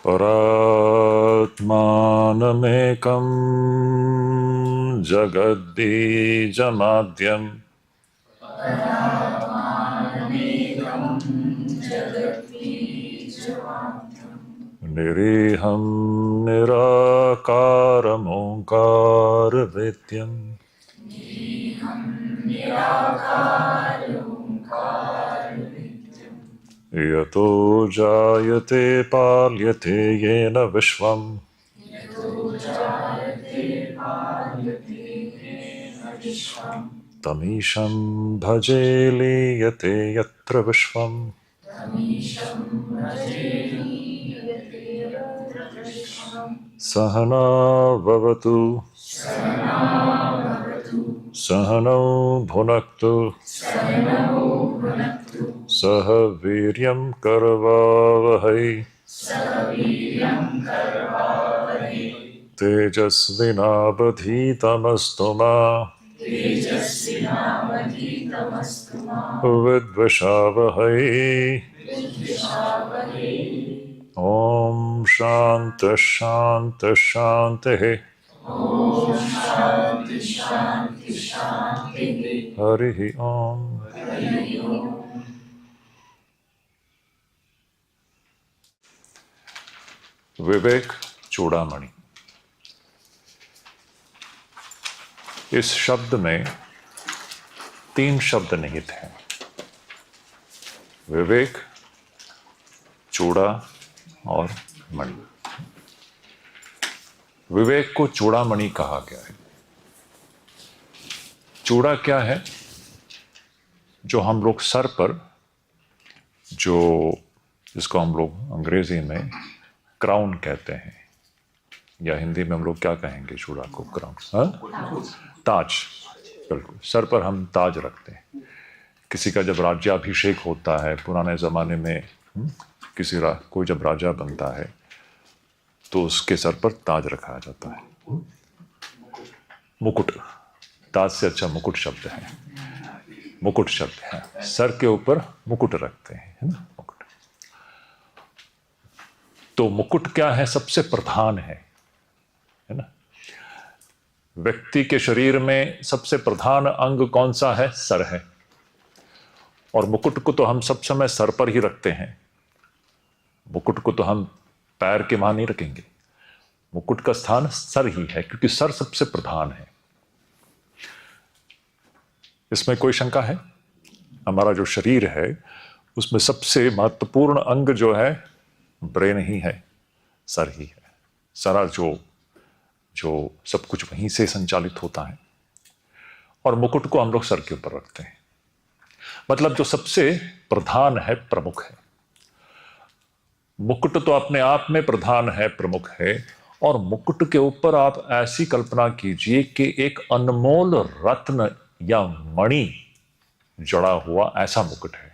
परात्मानमेकं जगद्बीजमाद्यम् निरीहं निराकारमोङ्कारवेद्यम् यतो जायते पाल्यते येन विश्वम् तमीशं भजे लीयते यत्र विश्वम् सहना भवतु सहनौ भुनक्तु सह वीर्यं करवावहै तेजस्विनावधीतमस्तु मा विद्विषावहै। ॐ शान्ति शान्ति शान्तिः। हरिः ॐ। विवेक चूड़ामणि। इस शब्द में 3 शब्द निहित हैं, विवेक, चूड़ा और मणि। विवेक को चूड़ामणि कहा गया है। चूड़ा क्या है? जो हम लोग सर पर, जो जिसको हम लोग अंग्रेजी में क्राउन कहते हैं, या हिंदी में हम लोग क्या कहेंगे चूड़ा को? क्राउन, ताज। बिल्कुल, सर पर हम ताज रखते हैं। किसी का जब राज्याभिषेक होता है पुराने ज़माने में, कोई जब राजा बनता है तो उसके सर पर ताज रखा जाता है। मुकुट, ताज से अच्छा मुकुट शब्द है, मुकुट शब्द है। सर के ऊपर मुकुट रखते हैं, है ना, मुकुट। तो मुकुट क्या है? सबसे प्रधान है ना। व्यक्ति के शरीर में सबसे प्रधान अंग कौन सा है? सर है। और मुकुट को तो हम सब समय सर पर ही रखते हैं। मुकुट को तो हम पैर के वहां नहीं रखेंगे। मुकुट का स्थान सर ही है, क्योंकि सर सबसे प्रधान है। इसमें कोई शंका है? हमारा जो शरीर है उसमें सबसे महत्वपूर्ण अंग जो है ब्रेन ही है, सर ही है। सारा जो सब कुछ वहीं से संचालित होता है। और मुकुट को हम लोग सर के ऊपर रखते हैं। मतलब जो सबसे प्रधान है, प्रमुख है। मुकुट तो अपने आप में प्रधान है, प्रमुख है। और मुकुट के ऊपर आप ऐसी कल्पना कीजिए कि एक अनमोल रत्न या मणि जड़ा हुआ ऐसा मुकुट है।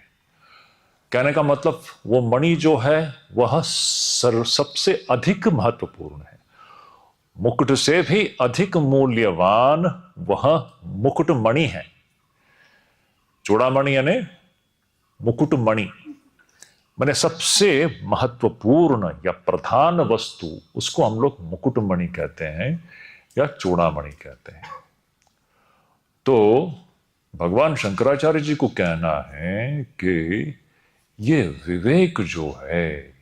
कहने का मतलब वो मणि जो है वह सबसे अधिक महत्वपूर्ण है। मुकुट से भी अधिक मूल्यवान वह मुकुट मणि है। चूड़ामणि यानी मुकुट मणि, मैंने सबसे महत्वपूर्ण या प्रधान वस्तु, उसको हम लोग मुकुट मणि कहते हैं या चूड़ामणि कहते हैं। तो भगवान शंकराचार्य जी को कहना है कि ये विवेक जो है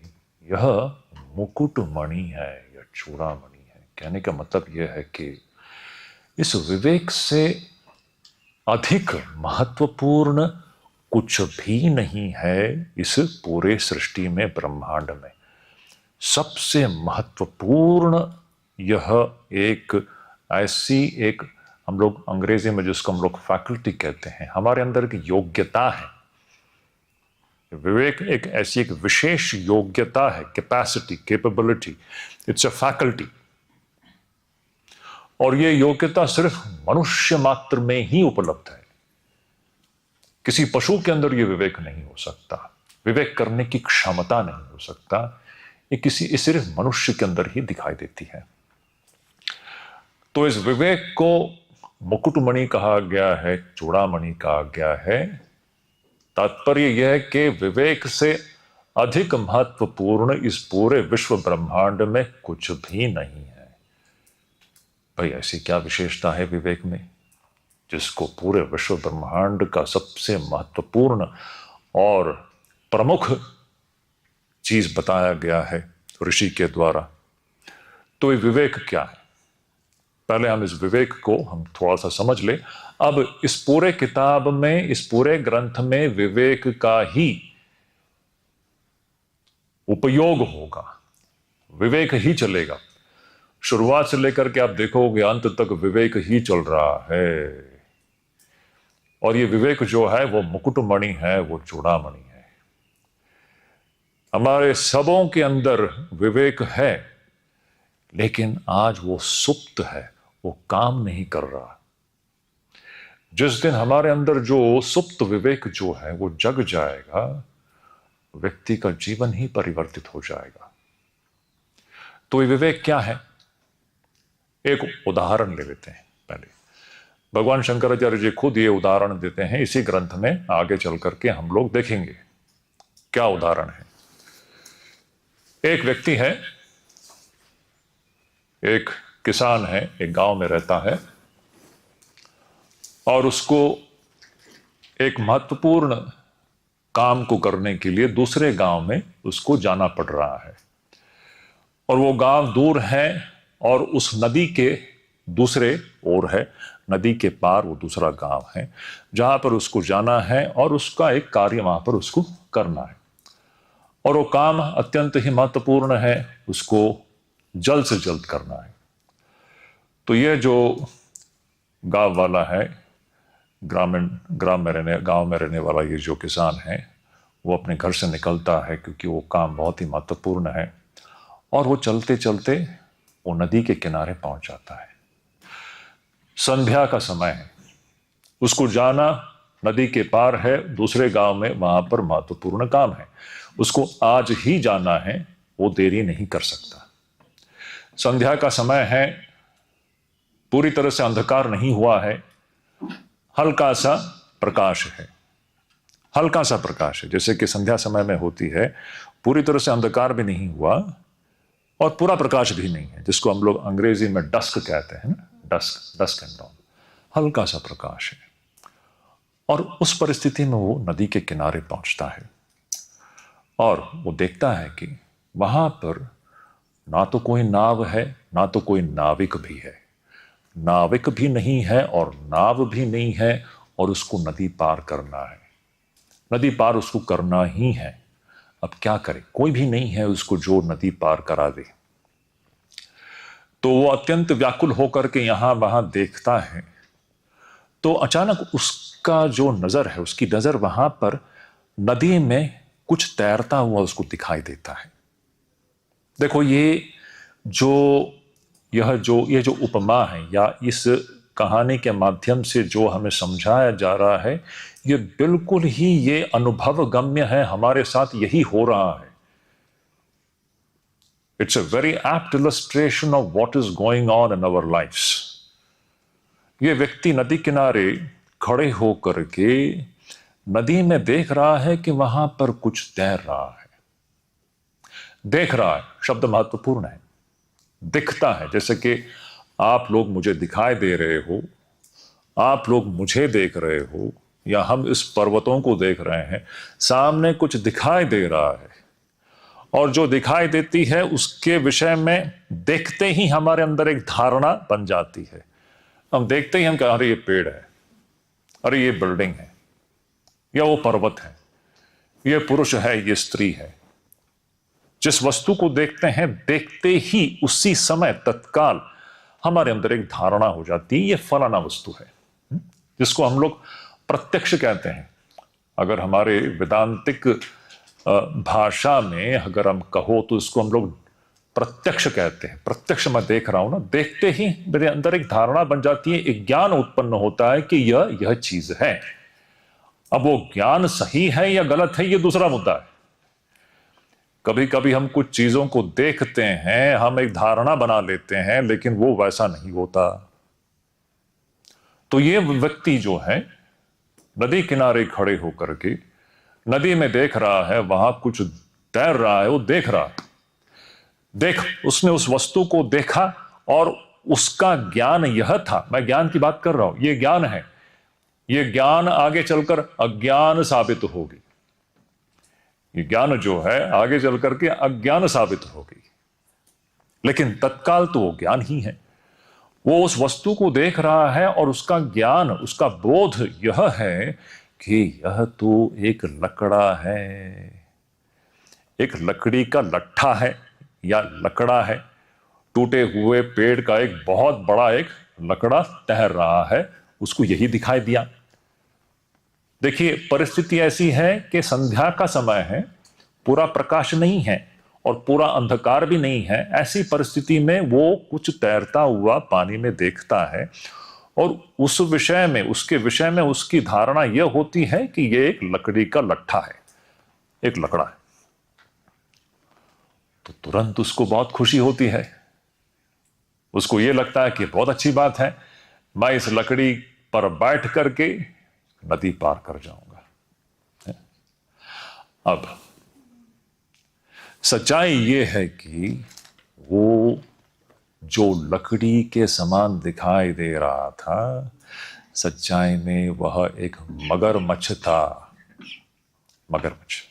यह मुकुट मणि है या चूड़ामणि है। कहने का मतलब यह है कि इस विवेक से अधिक महत्वपूर्ण कुछ भी नहीं है इस पूरे सृष्टि में, ब्रह्मांड में। सबसे महत्वपूर्ण यह एक ऐसी एक, हम लोग अंग्रेजी में जिसको हम लोग फैकल्टी कहते हैं, हमारे अंदर की योग्यता है। विवेक एक ऐसी एक विशेष योग्यता है, capacity, capability. It's a faculty. और यह योग्यता सिर्फ मनुष्य मात्र में ही उपलब्ध है। किसी पशु के अंदर यह विवेक नहीं हो सकता, विवेक करने की क्षमता नहीं हो सकता। ये सिर्फ मनुष्य के अंदर ही दिखाई देती है। तो इस विवेक को मुकुटमणि कहा गया है, चूड़ामणि कहा गया है। तात्पर्य यह है कि विवेक से अधिक महत्वपूर्ण इस पूरे विश्व ब्रह्मांड में कुछ भी नहीं है। भाई ऐसी क्या विशेषता है विवेक में जिसको पूरे विश्व ब्रह्मांड का सबसे महत्वपूर्ण और प्रमुख चीज बताया गया है ऋषि के द्वारा। तो ये विवेक क्या है, पहले हम इस विवेक को हम थोड़ा सा समझ ले। अब इस पूरे किताब में, इस पूरे ग्रंथ में विवेक का ही उपयोग होगा, विवेक ही चलेगा। शुरुआत से लेकर के आप देखोगे अंत तक विवेक ही चल रहा है। और ये विवेक जो है वो मुकुटमणि है, वो चूड़ामणि है। हमारे सबों के अंदर विवेक है, लेकिन आज वो सुप्त है, वो काम नहीं कर रहा। जिस दिन हमारे अंदर जो सुप्त विवेक जो है वो जग जाएगा, व्यक्ति का जीवन ही परिवर्तित हो जाएगा। तो ये विवेक क्या है, एक उदाहरण ले लेते हैं। पहले भगवान शंकराचार्य जी खुद ये उदाहरण देते हैं इसी ग्रंथ में, आगे चल करके हम लोग देखेंगे क्या उदाहरण है। एक व्यक्ति है, एक किसान है, एक गांव में रहता है और उसको एक महत्वपूर्ण काम को करने के लिए दूसरे गांव में उसको जाना पड़ रहा है। और वो गांव दूर है और उस नदी के दूसरे ओर है, नदी के पार वो दूसरा गांव है जहां पर उसको जाना है और उसका एक कार्य वहां पर उसको करना है। और वो काम अत्यंत ही महत्वपूर्ण है, उसको जल्द से जल्द करना है। तो ये जो गांव वाला है, गांव में रहने वाला ये जो किसान है, वो अपने घर से निकलता है क्योंकि वो काम बहुत ही महत्वपूर्ण है। और वो चलते चलते वो नदी के किनारे पहुंच जाता है। संध्या का समय है, उसको जाना नदी के पार है दूसरे गांव में, वहां पर महत्वपूर्ण काम है, उसको आज ही जाना है, वो देरी नहीं कर सकता। संध्या का समय है, पूरी तरह से अंधकार नहीं हुआ है, हल्का सा प्रकाश है, हल्का सा प्रकाश है, जैसे कि संध्या समय में होती है। पूरी तरह से अंधकार भी नहीं हुआ और पूरा प्रकाश भी नहीं है, जिसको हम लोग अंग्रेजी में डस्क कहते हैं ना, डस्क एंड डाउन, हल्का सा प्रकाश है। और उस परिस्थिति में वो नदी के किनारे पहुंचता है और वो देखता है कि वहां पर ना तो कोई नाव है, ना तो कोई नाविक भी है, नाविक भी नहीं है और नाव भी नहीं है, और उसको नदी पार करना है, नदी पार उसको करना ही है। अब क्या करे, कोई भी नहीं है उसको जो नदी पार करा दे। तो वो अत्यंत व्याकुल होकर के यहां वहां देखता है। तो अचानक उसका जो नजर है, उसकी नजर वहां पर नदी में कुछ तैरता हुआ उसको दिखाई देता है। देखो ये जो उपमा है या इस कहानी के माध्यम से जो हमें समझाया जा रहा है, ये बिल्कुल ही ये अनुभव गम्य है, हमारे साथ यही हो रहा है। It's a very apt illustration of what is going on in our lifes. ये व्यक्ति नदी किनारे खड़े होकर के नदी में देख रहा है कि वहां पर कुछ तैर रहा है। देख रहा है शब्द महत्वपूर्ण है, दिखता है, जैसे कि आप लोग मुझे दिखाई दे रहे हो, आप लोग मुझे देख रहे हो, या हम इस पर्वतों को देख रहे हैं, सामने कुछ दिखाई दे रहा है। और जो दिखाई देती है उसके विषय में देखते ही हमारे अंदर एक धारणा बन जाती है। हम देखते ही हम कहें अरे ये पेड़ है, अरे ये बिल्डिंग है, या वो पर्वत है, ये पुरुष है, ये स्त्री है। जिस वस्तु को देखते हैं, देखते ही उसी समय तत्काल हमारे अंदर एक धारणा हो जाती है, ये फलाना वस्तु है, जिसको हम लोग प्रत्यक्ष कहते हैं। अगर हमारे वेदांतिक भाषा में अगर हम कहो तो इसको हम लोग प्रत्यक्ष कहते हैं। प्रत्यक्ष मैं देख रहा हूं ना, देखते ही मेरे अंदर एक धारणा बन जाती है, एक ज्ञान उत्पन्न होता है कि यह चीज है। अब वो ज्ञान सही है या गलत है, ये दूसरा मुद्दा है। कभी कभी हम कुछ चीजों को देखते हैं, हम एक धारणा बना लेते हैं, लेकिन वो वैसा नहीं होता। तो ये व्यक्ति जो है नदी किनारे खड़े होकर के नदी में देख रहा है, वहां कुछ तैर रहा है, वो देख रहा है। देख, उसने उस वस्तु को देखा और उसका ज्ञान यह था, मैं ज्ञान की बात कर रहा हूं, यह ज्ञान है, यह ज्ञान आगे चलकर अज्ञान साबित होगी। ये ज्ञान जो है आगे चल करके अज्ञान साबित होगी, लेकिन तत्काल तो वो ज्ञान ही है। वो उस वस्तु को देख रहा है और उसका ज्ञान, उसका बोध यह है कि यह तो एक लकड़ा है, एक लकड़ी का लट्ठा है या लकड़ा है। टूटे हुए पेड़ का एक बहुत बड़ा एक लकड़ा तैर रहा है, उसको यही दिखाई दिया। देखिए, परिस्थिति ऐसी है कि संध्या का समय है, पूरा प्रकाश नहीं है और पूरा अंधकार भी नहीं है। ऐसी परिस्थिति में वो कुछ तैरता हुआ पानी में देखता है और उस विषय में, उसके विषय में उसकी धारणा यह होती है कि यह एक लकड़ी का लट्ठा है, एक लकड़ा है। तो तुरंत उसको बहुत खुशी होती है, उसको यह लगता है कि बहुत अच्छी बात है, मैं इस लकड़ी पर बैठ करके नदी पार कर जाऊंगा। अब सच्चाई यह है कि वो जो लकड़ी के समान दिखाई दे रहा था, सच्चाई में वह एक मगरमच्छ था। मगरमच्छ।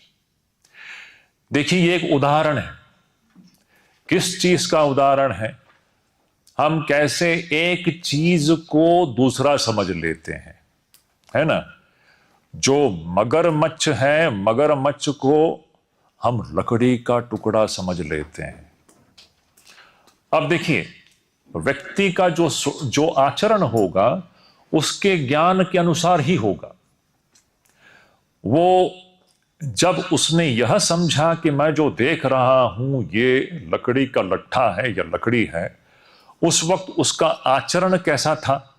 देखिए, ये एक उदाहरण है। किस चीज का उदाहरण है? हम कैसे एक चीज को दूसरा समझ लेते हैं, है ना। जो मगरमच्छ है, मगरमच्छ को हम लकड़ी का टुकड़ा समझ लेते हैं। अब देखिए, व्यक्ति का जो आचरण होगा उसके ज्ञान के अनुसार ही होगा। वो जब उसने यह समझा कि मैं जो देख रहा हूं ये लकड़ी का लट्ठा है या लकड़ी है, उस वक्त उसका आचरण कैसा था?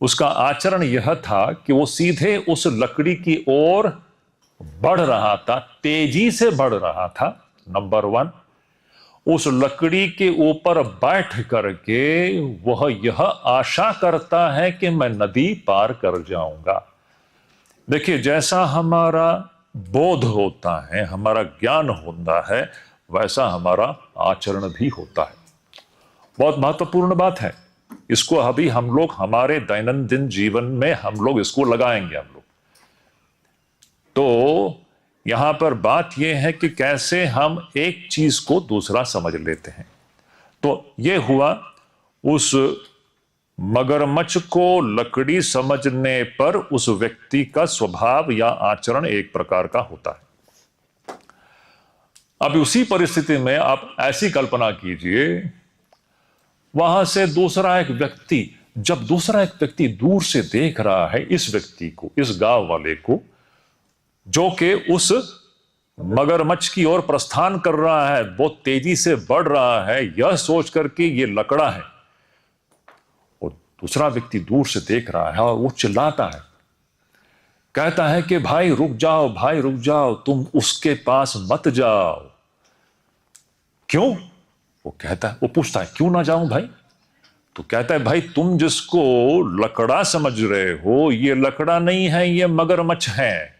उसका आचरण यह था कि वो सीधे उस लकड़ी की ओर बढ़ रहा था, तेजी से बढ़ रहा था। नंबर 1, उस लकड़ी के ऊपर बैठ करके वह यह आशा करता है कि मैं नदी पार कर जाऊंगा। देखिए, जैसा हमारा बोध होता है, हमारा ज्ञान होता है, वैसा हमारा आचरण भी होता है। बहुत महत्वपूर्ण बात है। इसको अभी हम लोग हमारे दैनंदिन जीवन में हम लोग इसको लगाएंगे। हम लोग तो यहां पर बात यह है कि कैसे हम एक चीज को दूसरा समझ लेते हैं। तो यह हुआ, उस मगरमच्छ को लकड़ी समझने पर उस व्यक्ति का स्वभाव या आचरण एक प्रकार का होता है। अब उसी परिस्थिति में आप ऐसी कल्पना कीजिए, वहां से दूसरा एक व्यक्ति, जब दूसरा एक व्यक्ति दूर से देख रहा है इस व्यक्ति को, इस गांव वाले को, जो कि उस मगरमच्छ की ओर प्रस्थान कर रहा है, बहुत तेजी से बढ़ रहा है, यह सोच करके ये लकड़ा है, और दूसरा व्यक्ति दूर से देख रहा है और वो चिल्लाता है, कहता है कि भाई रुक जाओ, भाई रुक जाओ, तुम उसके पास मत जाओ। क्यों? वो कहता है, वो पूछता है, क्यों ना जाऊं भाई? तो कहता है, भाई तुम जिसको लकड़ा समझ रहे हो, ये लकड़ा नहीं है, ये मगरमच्छ है।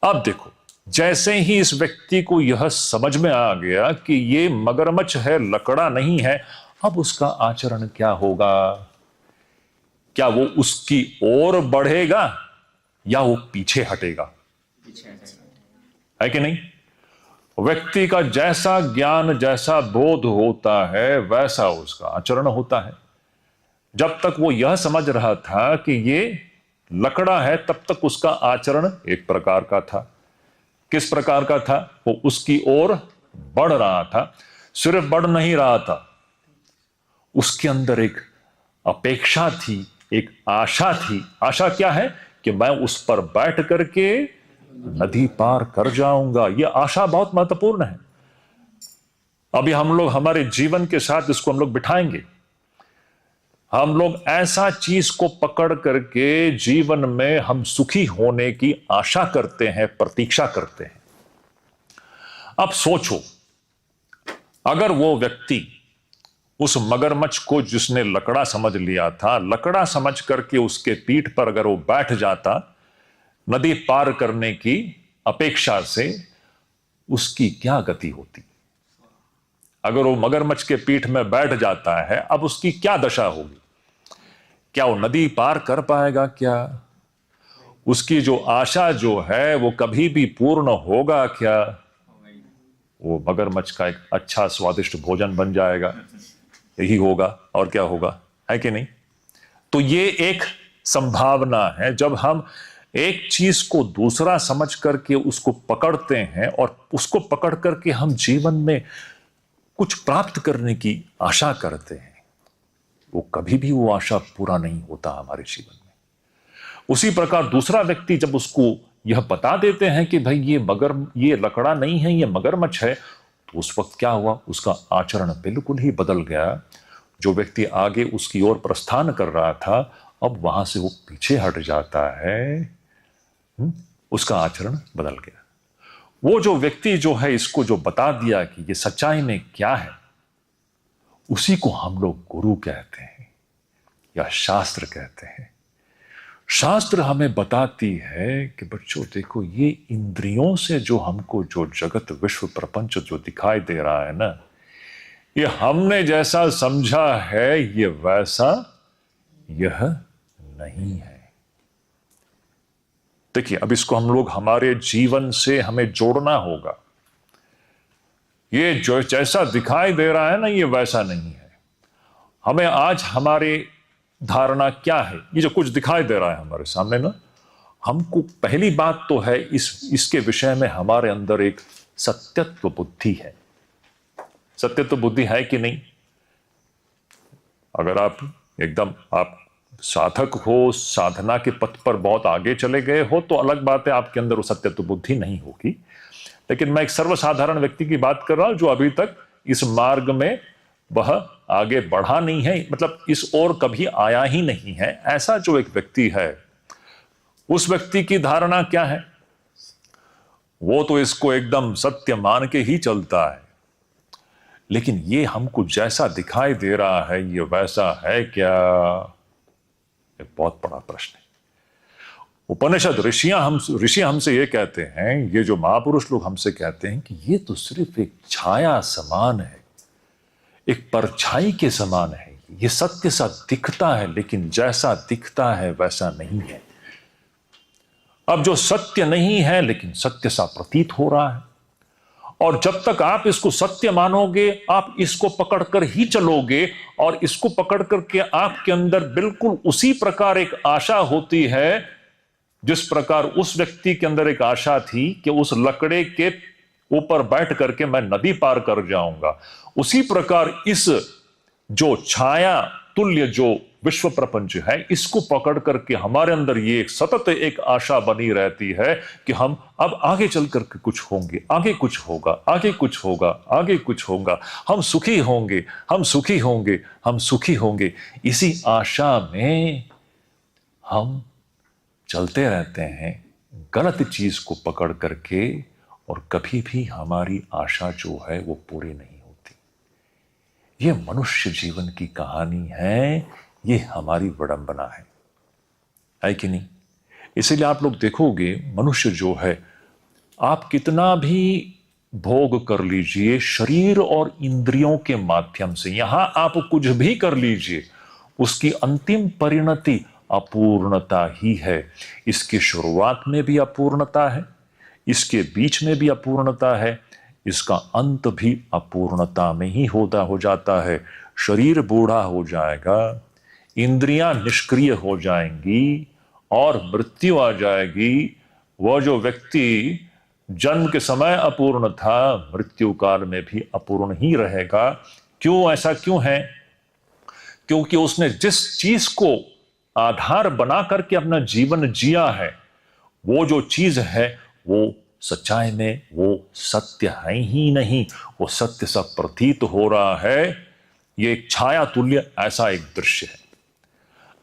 अब देखो, जैसे ही इस व्यक्ति को यह समझ में आ गया कि ये मगरमच्छ है, लकड़ा नहीं है, अब उसका आचरण क्या होगा? क्या वो उसकी ओर बढ़ेगा या वो पीछे हटेगा? है कि नहीं? व्यक्ति का जैसा ज्ञान, जैसा बोध होता है, वैसा उसका आचरण होता है। जब तक वो यह समझ रहा था कि ये लकड़ा है, तब तक उसका आचरण एक प्रकार का था। किस प्रकार का था? वो उसकी ओर बढ़ रहा था। सिर्फ बढ़ नहीं रहा था, उसके अंदर एक अपेक्षा थी, एक आशा थी। आशा क्या है? कि मैं उस पर बैठ करके नदी पार कर जाऊंगा। यह आशा बहुत महत्वपूर्ण है। अभी हम लोग हमारे जीवन के साथ इसको हम लोग बिठाएंगे। हम लोग ऐसा चीज को पकड़ करके जीवन में हम सुखी होने की आशा करते हैं, प्रतीक्षा करते हैं। अब सोचो, अगर वो व्यक्ति उस मगरमच्छ को, जिसने लकड़ा समझ लिया था, लकड़ा समझ करके उसके पीठ पर अगर वो बैठ जाता नदी पार करने की अपेक्षा से, उसकी क्या गति होती। अगर वो मगरमच्छ के पीठ में बैठ जाता है, अब उसकी क्या दशा होगी। क्या वो नदी पार कर पाएगा? क्या उसकी जो आशा जो है वो कभी भी पूर्ण होगा? क्या वो मगरमच्छ का एक अच्छा स्वादिष्ट भोजन बन जाएगा? यही होगा, और क्या होगा, है कि नहीं? तो ये एक संभावना है। जब हम एक चीज को दूसरा समझ करके उसको पकड़ते हैं और उसको पकड़ करके हम जीवन में कुछ प्राप्त करने की आशा करते हैं, वो कभी भी वो आशा पूरा नहीं होता हमारे जीवन में। उसी प्रकार दूसरा व्यक्ति जब उसको यह बता देते हैं कि भाई ये लकड़ा नहीं है, ये मगरमच्छ है, तो उस वक्त क्या हुआ, उसका आचरण बिल्कुल ही बदल गया। जो व्यक्ति आगे उसकी ओर प्रस्थान कर रहा था, अब वहां से वो पीछे हट जाता है। उसका आचरण बदल गया। वो जो व्यक्ति जो है इसको जो बता दिया कि ये सच्चाई में क्या है, उसी को हम लोग गुरु कहते हैं या शास्त्र कहते हैं। शास्त्र हमें बताती है कि बच्चों देखो, ये इंद्रियों से जो हमको जो जगत विश्व प्रपंच जो दिखाई दे रहा है ना, ये हमने जैसा समझा है ये वैसा यह नहीं है। देखिए, अब इसको हम लोग हमारे जीवन से हमें जोड़ना होगा। ये जो जैसा दिखाई दे रहा है ना, ये वैसा नहीं है। हमें आज हमारे धारणा क्या है, ये जो कुछ दिखाई दे रहा है हमारे सामने ना, हमको पहली बात तो है इसके विषय में हमारे अंदर एक सत्यत्व बुद्धि है। सत्यत्व बुद्धि है कि नहीं? अगर आप साधक हो, साधना के पथ पर बहुत आगे चले गए हो, तो अलग बात है, आपके अंदर वो सत्यत्व बुद्धि नहीं होगी। लेकिन मैं एक सर्वसाधारण व्यक्ति की बात कर रहा हूं जो अभी तक इस मार्ग में वह आगे बढ़ा नहीं है, मतलब इस ओर कभी आया ही नहीं है। ऐसा जो एक व्यक्ति है, उस व्यक्ति की धारणा क्या है? वो तो इसको एकदम सत्य मान के ही चलता है। लेकिन ये हमको जैसा दिखाई दे रहा है ये वैसा है क्या? एक बहुत बड़ा प्रश्न है। उपनिषद ऋषि हमसे ये कहते हैं, ये जो महापुरुष लोग हमसे कहते हैं कि ये तो सिर्फ एक छाया समान है, एक परछाई के समान है। ये सत्य सा दिखता है, लेकिन जैसा दिखता है वैसा नहीं है। अब जो सत्य नहीं है लेकिन सत्य सा प्रतीत हो रहा है, और जब तक आप इसको सत्य मानोगे, आप इसको पकड़कर ही चलोगे, और इसको पकड़ करके आपके अंदर बिल्कुल उसी प्रकार एक आशा होती है जिस प्रकार उस व्यक्ति के अंदर एक आशा थी कि उस लकड़े के ऊपर बैठ करके मैं नदी पार कर जाऊंगा। उसी प्रकार इस जो छाया तुल्य जो विश्व प्रपंच है, इसको पकड़ करके हमारे अंदर ये एक सतत एक आशा बनी रहती है कि हम अब आगे चल करके कुछ होंगे, आगे कुछ होगा, आगे कुछ होगा, आगे कुछ होगा, हम सुखी होंगे, हम सुखी होंगे, हम सुखी होंगे। इसी आशा में हम चलते रहते हैं, गलत चीज को पकड़ करके, और कभी भी हमारी आशा जो है वो पूरी नहीं होती। ये मनुष्य जीवन की कहानी है, ये हमारी विडंबना है कि नहीं? इसीलिए आप लोग देखोगे, मनुष्य जो है, आप कितना भी भोग कर लीजिए शरीर और इंद्रियों के माध्यम से, यहां आप कुछ भी कर लीजिए, उसकी अंतिम परिणति अपूर्णता ही है। इसकी शुरुआत में भी अपूर्णता है, इसके बीच में भी अपूर्णता है, इसका अंत भी अपूर्णता में ही हो जाता है। शरीर बूढ़ा हो जाएगा, इंद्रियां निष्क्रिय हो जाएंगी और मृत्यु आ जाएगी। वह जो व्यक्ति जन्म के समय अपूर्ण था, मृत्यु काल में भी अपूर्ण ही रहेगा। क्यों? ऐसा क्यों है? क्योंकि उसने जिस चीज को आधार बना करके अपना जीवन जिया है, वो जो चीज है वो सच्चाई में वो सत्य है ही नहीं, वो सत्य सा प्रतीत हो रहा है। ये एक छाया तुल्य ऐसा एक दृश्य है।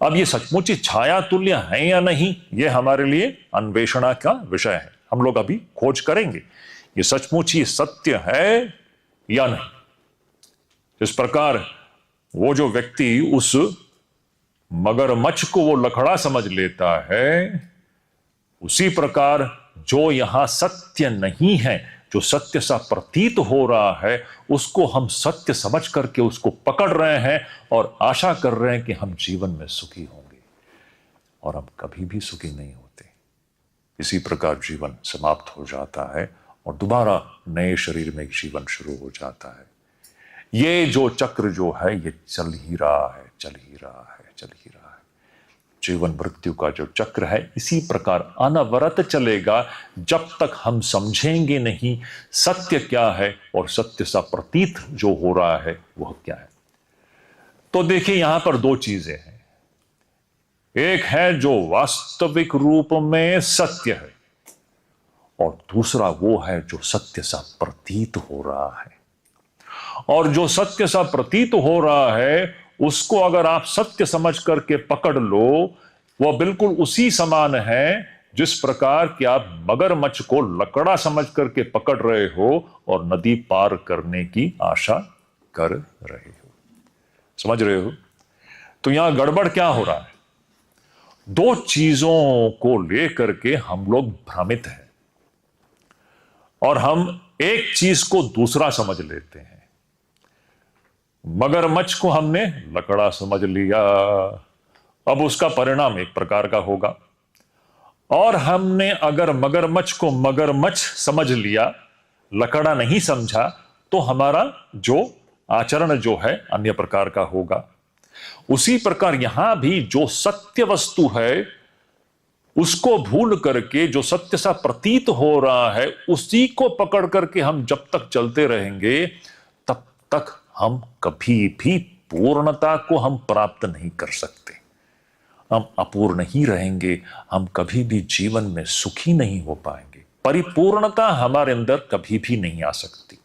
अब ये सचमुच छाया तुल्य है या नहीं, ये हमारे लिए अन्वेषणा का विषय है। हम लोग अभी खोज करेंगे ये सचमुच ही सत्य है या नहीं। इस प्रकार वो जो व्यक्ति उस मगरमच्छ को वो लकड़ा समझ लेता है, उसी प्रकार जो यहां सत्य नहीं है जो सत्य सा प्रतीत हो रहा है उसको हम सत्य समझ करके उसको पकड़ रहे हैं और आशा कर रहे हैं कि हम जीवन में सुखी होंगे, और हम कभी भी सुखी नहीं होते। इसी प्रकार जीवन समाप्त हो जाता है और दोबारा नए शरीर में एक जीवन शुरू हो जाता है। ये जो चक्र जो है ये चल ही रहा है, चल ही रहा है, चल ही रहा है। जीवन मृत्यु का जो चक्र है इसी प्रकार अनवरत चलेगा जब तक हम समझेंगे नहीं सत्य क्या है और सत्य सा प्रतीत जो हो रहा है वह क्या है। तो देखिए यहां पर दो चीजें हैं, एक है जो वास्तविक रूप में सत्य है और दूसरा वो है जो सत्य सा प्रतीत हो रहा है। और जो सत्य सा प्रतीत हो रहा है उसको अगर आप सत्य समझ करके पकड़ लो, वह बिल्कुल उसी समान है जिस प्रकार कि आप मगरमच्छ को लकड़ा समझ करके पकड़ रहे हो और नदी पार करने की आशा कर रहे हो। समझ रहे हो? तो यहां गड़बड़ क्या हो रहा है? दो चीजों को लेकर के हम लोग भ्रमित हैं और हम एक चीज को दूसरा समझ लेते हैं। मगरमच्छ को हमने लकड़ा समझ लिया, अब उसका परिणाम एक प्रकार का होगा, और हमने अगर मगरमच्छ को मगरमच्छ समझ लिया, लकड़ा नहीं समझा, तो हमारा जो आचरण जो है अन्य प्रकार का होगा। उसी प्रकार यहां भी जो सत्य वस्तु है उसको भूल करके जो सत्य सा प्रतीत हो रहा है उसी को पकड़ करके हम जब तक चलते रहेंगे तब तक हम कभी भी पूर्णता को हम प्राप्त नहीं कर सकते। हम अपूर्ण ही रहेंगे, हम कभी भी जीवन में सुखी नहीं हो पाएंगे। परिपूर्णता हमारे अंदर कभी भी नहीं आ सकती।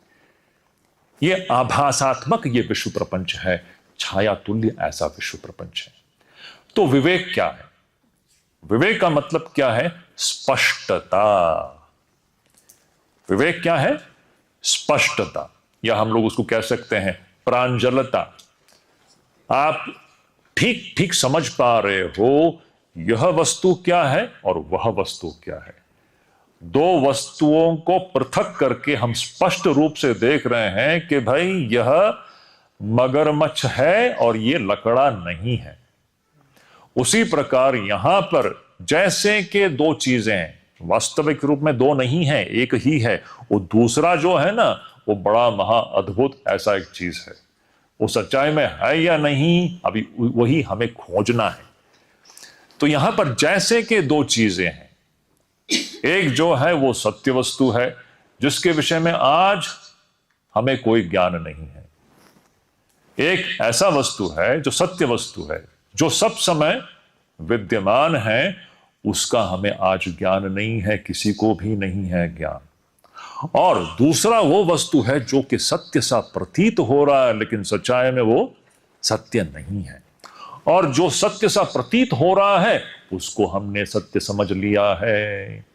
यह आभासात्मक ये विश्व प्रपंच है, छाया तुल्य ऐसा विश्व प्रपंच है। तो विवेक क्या है? विवेक का मतलब क्या है? स्पष्टता। विवेक क्या है? स्पष्टता, या हम लोग उसको कह सकते हैं प्रांजलता। आप ठीक ठीक समझ पा रहे हो यह वस्तु क्या है और वह वस्तु क्या है। दो वस्तुओं को पृथक करके हम स्पष्ट रूप से देख रहे हैं कि भाई यह मगरमच्छ है और यह लकड़ा नहीं है। उसी प्रकार यहां पर जैसे कि दो चीजें वास्तविक रूप में दो नहीं है, एक ही है, वो दूसरा जो है ना वो बड़ा महा अद्भुत ऐसा एक चीज है। वो सच्चाई में है या नहीं अभी वही हमें खोजना है। तो यहां पर जैसे कि दो चीजें हैं, एक जो है वो सत्य वस्तु है जिसके विषय में आज हमें कोई ज्ञान नहीं है। एक ऐसा वस्तु है जो सत्य वस्तु है जो सब समय विद्यमान है, उसका हमें आज ज्ञान नहीं है, किसी को भी नहीं है ज्ञान। और दूसरा वो वस्तु है जो कि सत्य सा प्रतीत हो रहा है लेकिन सच्चाई में वो सत्य नहीं है। और जो सत्य सा प्रतीत हो रहा है उसको हमने सत्य समझ लिया है।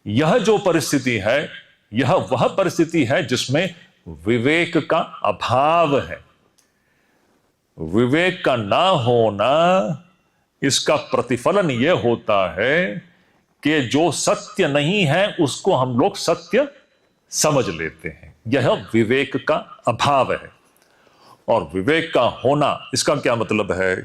यह जो परिस्थिति है यह वह परिस्थिति है जिसमें विवेक का अभाव है। विवेक का ना होना, इसका प्रतिफलन यह होता है कि जो सत्य नहीं है उसको हम लोग सत्य समझ लेते हैं। यह विवेक का अभाव है। और विवेक का होना इसका क्या मतलब है?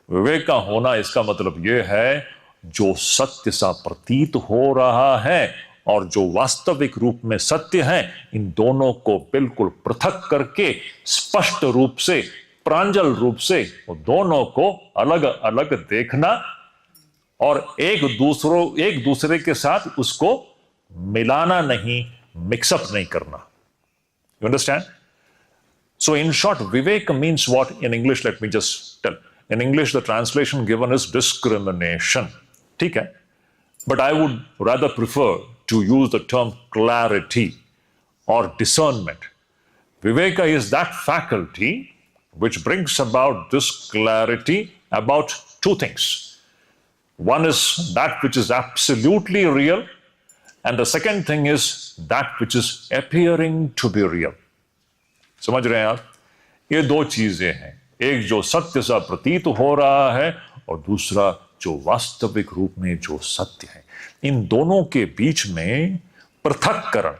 विवेक का होना इसका मतलब यह है जो सत्य सा प्रतीत हो रहा है और जो वास्तविक रूप में सत्य है, इन दोनों को बिल्कुल पृथक करके स्पष्ट रूप से, प्रांजल रूप से वो दोनों को अलग अलग देखना और एक दूसरे के साथ उसको मिलाना नहीं, मिक्सअप नहीं करना। You understand? So in short, Vivek means what in English? Let me just tell. In English, the translation given is discrimination. ठीक है? But I would rather prefer to use the term clarity or discernment. Viveka is that faculty which brings about this clarity about two things. One is that which is absolutely real, and the second thing is that which is appearing to be real. समझ रहे हैं आप? ये दो चीजें हैं, एक जो सत्य सा प्रतीत हो रहा है और दूसरा जो वास्तविक रूप में जो सत्य है। इन दोनों के बीच में पृथक्करण,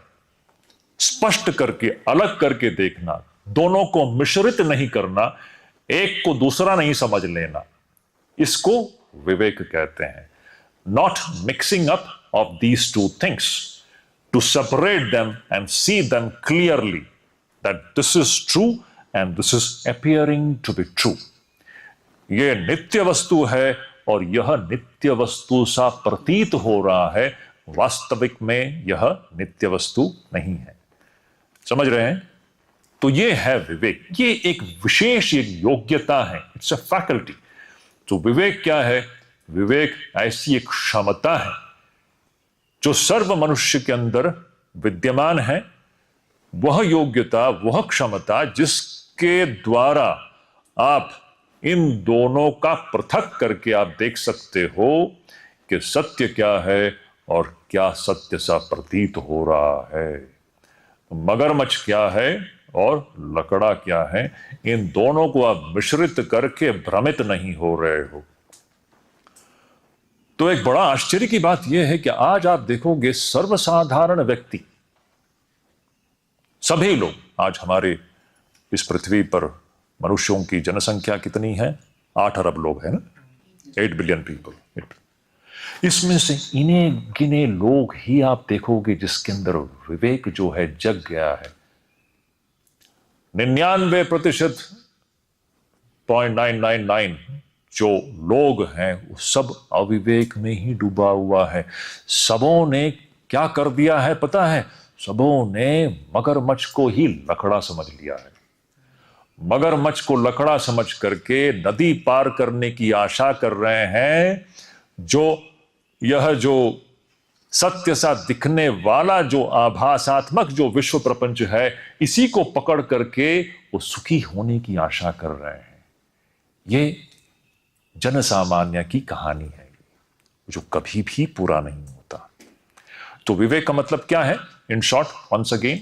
स्पष्ट करके अलग करके देखना, दोनों को मिश्रित नहीं करना, एक को दूसरा नहीं समझ लेना, इसको विवेक कहते हैं। Not mixing up of these two things, to separate them and see them clearly that this is true and this is appearing to be true. यह नित्य वस्तु है और यह नित्य वस्तु सा प्रतीत हो रहा है, वास्तविक में यह नित्य वस्तु नहीं है। समझ रहे हैं? तो यह है विवेक। ये एक विशेष एक योग्यता है, इट्स अ फैकल्टी। तो विवेक क्या है? विवेक ऐसी एक क्षमता है जो सर्व मनुष्य के अंदर विद्यमान है। वह योग्यता, वह क्षमता जिसके द्वारा आप इन दोनों का पृथक करके आप देख सकते हो कि सत्य क्या है और क्या सत्य सा प्रतीत हो रहा है, मगरमच्छ क्या है और लकड़ा क्या है। इन दोनों को आप मिश्रित करके भ्रमित नहीं हो रहे हो। तो एक बड़ा आश्चर्य की बात यह है कि आज आप देखोगे सर्वसाधारण व्यक्ति, सभी लोग, आज हमारे इस पृथ्वी पर मनुष्यों की जनसंख्या कितनी है? 8 अरब लोग हैं ना, 8 बिलियन पीपल। इसमें से इन्हें गिने लोग ही आप देखोगे जिसके अंदर विवेक जो है जग गया है। 99% 0.999 जो लोग हैं वो सब अविवेक में ही डूबा हुआ है। सबों ने क्या कर दिया है पता है? सबों ने मगरमच्छ को ही लकड़ा समझ लिया है। मगरमच्छ को लकड़ा समझ करके नदी पार करने की आशा कर रहे हैं। जो सत्य सा दिखने वाला जो आभासात्मक जो विश्व प्रपंच है, इसी को पकड़ करके वो सुखी होने की आशा कर रहे हैं। ये जनसामान्य की कहानी है जो कभी भी पूरा नहीं होता। तो विवेक का मतलब क्या है? इन शॉर्ट, वंस अगेन,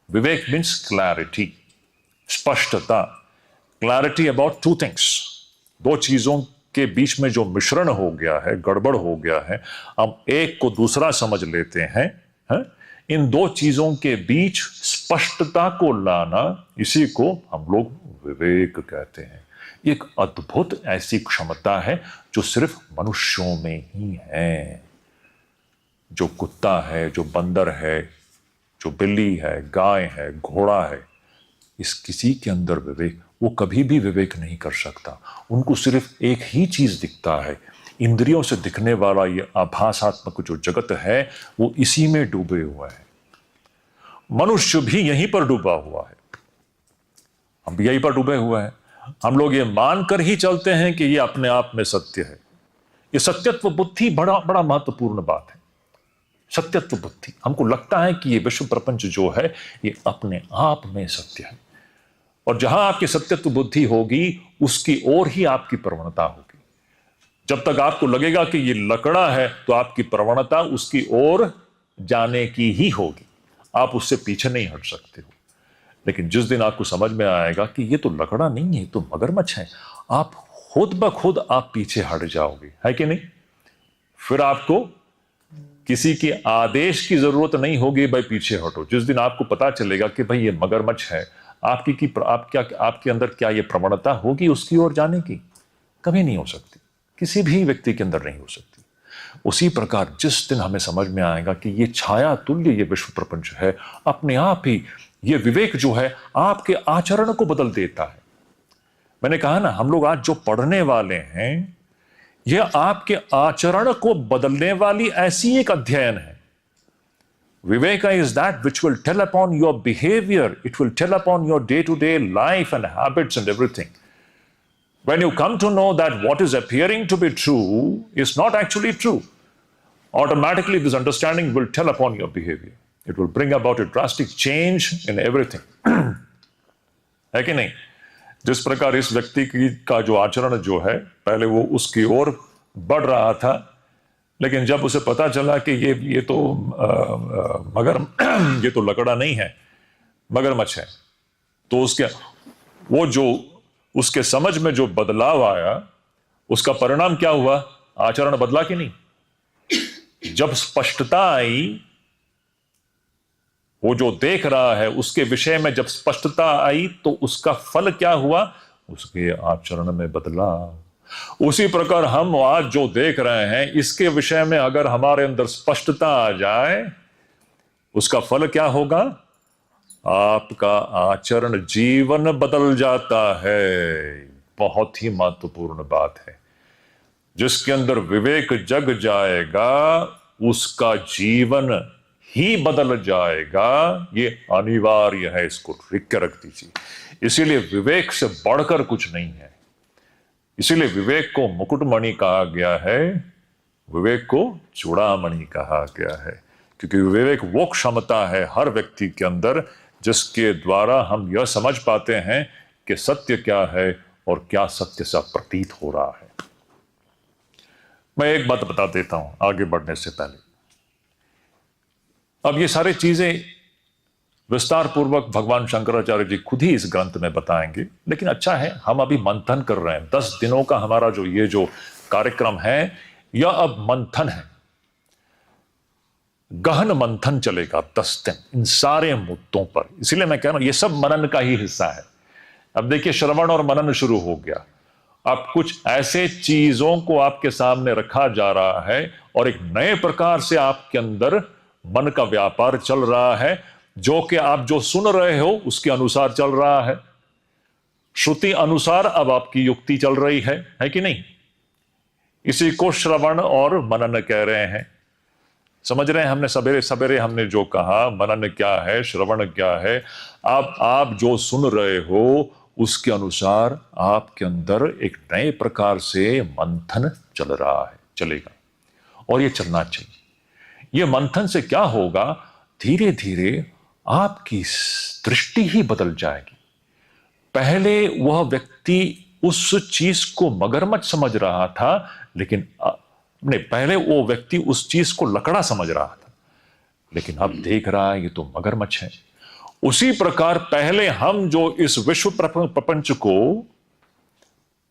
विवेक मीन्स क्लैरिटी, स्पष्टता। क्लैरिटी अबाउट 2 थिंग्स, 2 चीजों के बीच में जो मिश्रण हो गया है, गड़बड़ हो गया है, हम एक को दूसरा समझ लेते हैं, है? इन 2 चीजों के बीच स्पष्टता को लाना, इसी को हम लोग विवेक कहते हैं। एक अद्भुत ऐसी क्षमता है जो सिर्फ मनुष्यों में ही है। जो कुत्ता है, जो बंदर है, जो बिल्ली है, गाय है, घोड़ा है, इस किसी के अंदर विवेक, वो कभी भी विवेक नहीं कर सकता। उनको सिर्फ एक ही चीज दिखता है। इंद्रियों से दिखने वाला ये आभासात्मक जो जगत है वो इसी में डूबे हुए हैं। मनुष्य भी यहीं पर डूबा हुआ है, हम भी यहीं पर डूबे हुए हैं। हम लोग ये मानकर ही चलते हैं कि ये अपने आप में सत्य है। ये सत्यत्व बुद्धि बड़ा बड़ा महत्वपूर्ण बात है। सत्यत्व बुद्धि, हमको लगता है कि ये विश्व प्रपंच जो है ये अपने आप में सत्य है, और जहां आपकी सत्यत्व बुद्धि होगी उसकी ओर ही आपकी प्रवणता होगी। जब तक आपको लगेगा कि ये लकड़ा है तो आपकी प्रवणता उसकी ओर जाने की ही होगी, आप उससे पीछे नहीं हट सकते हो। लेकिन जिस दिन आपको समझ में आएगा कि ये तो लकड़ा नहीं है, तो मगरमच्छ है, आप खुद ब खुद आप पीछे हट जाओगे, है कि नहीं? फिर आपको किसी के आदेश की जरूरत नहीं होगी, भाई पीछे हटो। जिस दिन आपको पता चलेगा कि भाई ये मगरमच्छ है, आपके अंदर क्या ये प्रवणता होगी उसकी ओर जाने की? कभी नहीं हो सकती, किसी भी व्यक्ति के अंदर नहीं हो सकती। उसी प्रकार जिस दिन हमें समझ में आएगा कि ये छाया तुल्य ये विश्व प्रपंच है, अपने आप ही ये विवेक जो है आपके आचरण को बदल देता है। मैंने कहा ना, हम लोग आज जो पढ़ने वाले हैं यह आपके आचरण को बदलने वाली ऐसी एक अध्ययन है। Viveka is that which will tell upon your behavior, it will tell upon your day-to-day life and habits and everything. When you come to know that what is appearing to be true is not actually true, automatically this understanding will tell upon your behavior. It will bring about a drastic change in everything. है कि नहीं? जिस प्रकार इस व्यक्ति का जो आचरण जो है, पहले वो उसकी ओर बढ़ रहा था, लेकिन जब उसे पता चला कि ये तो ये तो लकड़ा नहीं है, मगरमच्छ है, तो उसके समझ में जो बदलाव आया, उसका परिणाम क्या हुआ? आचरण बदला कि नहीं? जब स्पष्टता आई वो जो देख रहा है उसके विषय में जब स्पष्टता आई तो उसका फल क्या हुआ? उसके आचरण में बदलाव। उसी प्रकार हम आज जो देख रहे हैं इसके विषय में अगर हमारे अंदर स्पष्टता आ जाए, उसका फल क्या होगा? आपका आचरण, जीवन बदल जाता है। बहुत ही महत्वपूर्ण बात है। जिसके अंदर विवेक जग जाएगा उसका जीवन ही बदल जाएगा। ये अनिवार्य है, इसको लिख के रख दीजिए। इसीलिए विवेक से बढ़कर कुछ नहीं है। इसीलिए विवेक को मुकुटमणि कहा गया है, विवेक को चूड़ामणि कहा गया है। क्योंकि विवेक वो क्षमता है हर व्यक्ति के अंदर जिसके द्वारा हम यह समझ पाते हैं कि सत्य क्या है और क्या सत्य सा प्रतीत हो रहा है। मैं एक बात बता देता हूं आगे बढ़ने से पहले। अब ये सारी चीजें विस्तार पूर्वक भगवान शंकराचार्य जी खुद ही इस ग्रंथ में बताएंगे, लेकिन अच्छा है हम अभी मंथन कर रहे हैं। 10 दिनों का हमारा ये जो कार्यक्रम है यह अब मंथन है, गहन मंथन चलेगा 10 दिन इन सारे मुद्दों पर। इसलिए मैं कह रहा हूं ये सब मनन का ही हिस्सा है। अब देखिए श्रवण और मनन शुरू हो गया। अब कुछ ऐसे चीजों को आपके सामने रखा जा रहा है और एक नए प्रकार से आपके अंदर मन का व्यापार चल रहा है, जो कि आप जो सुन रहे हो उसके अनुसार चल रहा है। श्रुति अनुसार अब आपकी युक्ति चल रही है कि नहीं? इसी को श्रवण और मनन कह रहे हैं। समझ रहे हैं? हमने सवेरे सवेरे हमने जो कहा, मनन क्या है, श्रवण क्या है। अब आप जो सुन रहे हो उसके अनुसार आपके अंदर एक नए प्रकार से मंथन चल रहा है, चलेगा, और ये चलना चाहिए। ये मंथन से क्या होगा? धीरे धीरे आपकी दृष्टि ही बदल जाएगी। पहले वह व्यक्ति उस चीज को मगरमच्छ समझ रहा था, लेकिन नहीं, पहले वो व्यक्ति उस चीज को लकड़ा समझ रहा था, लेकिन अब देख रहा है ये तो मगरमच्छ है। उसी प्रकार पहले हम जो इस विश्व प्रपंच को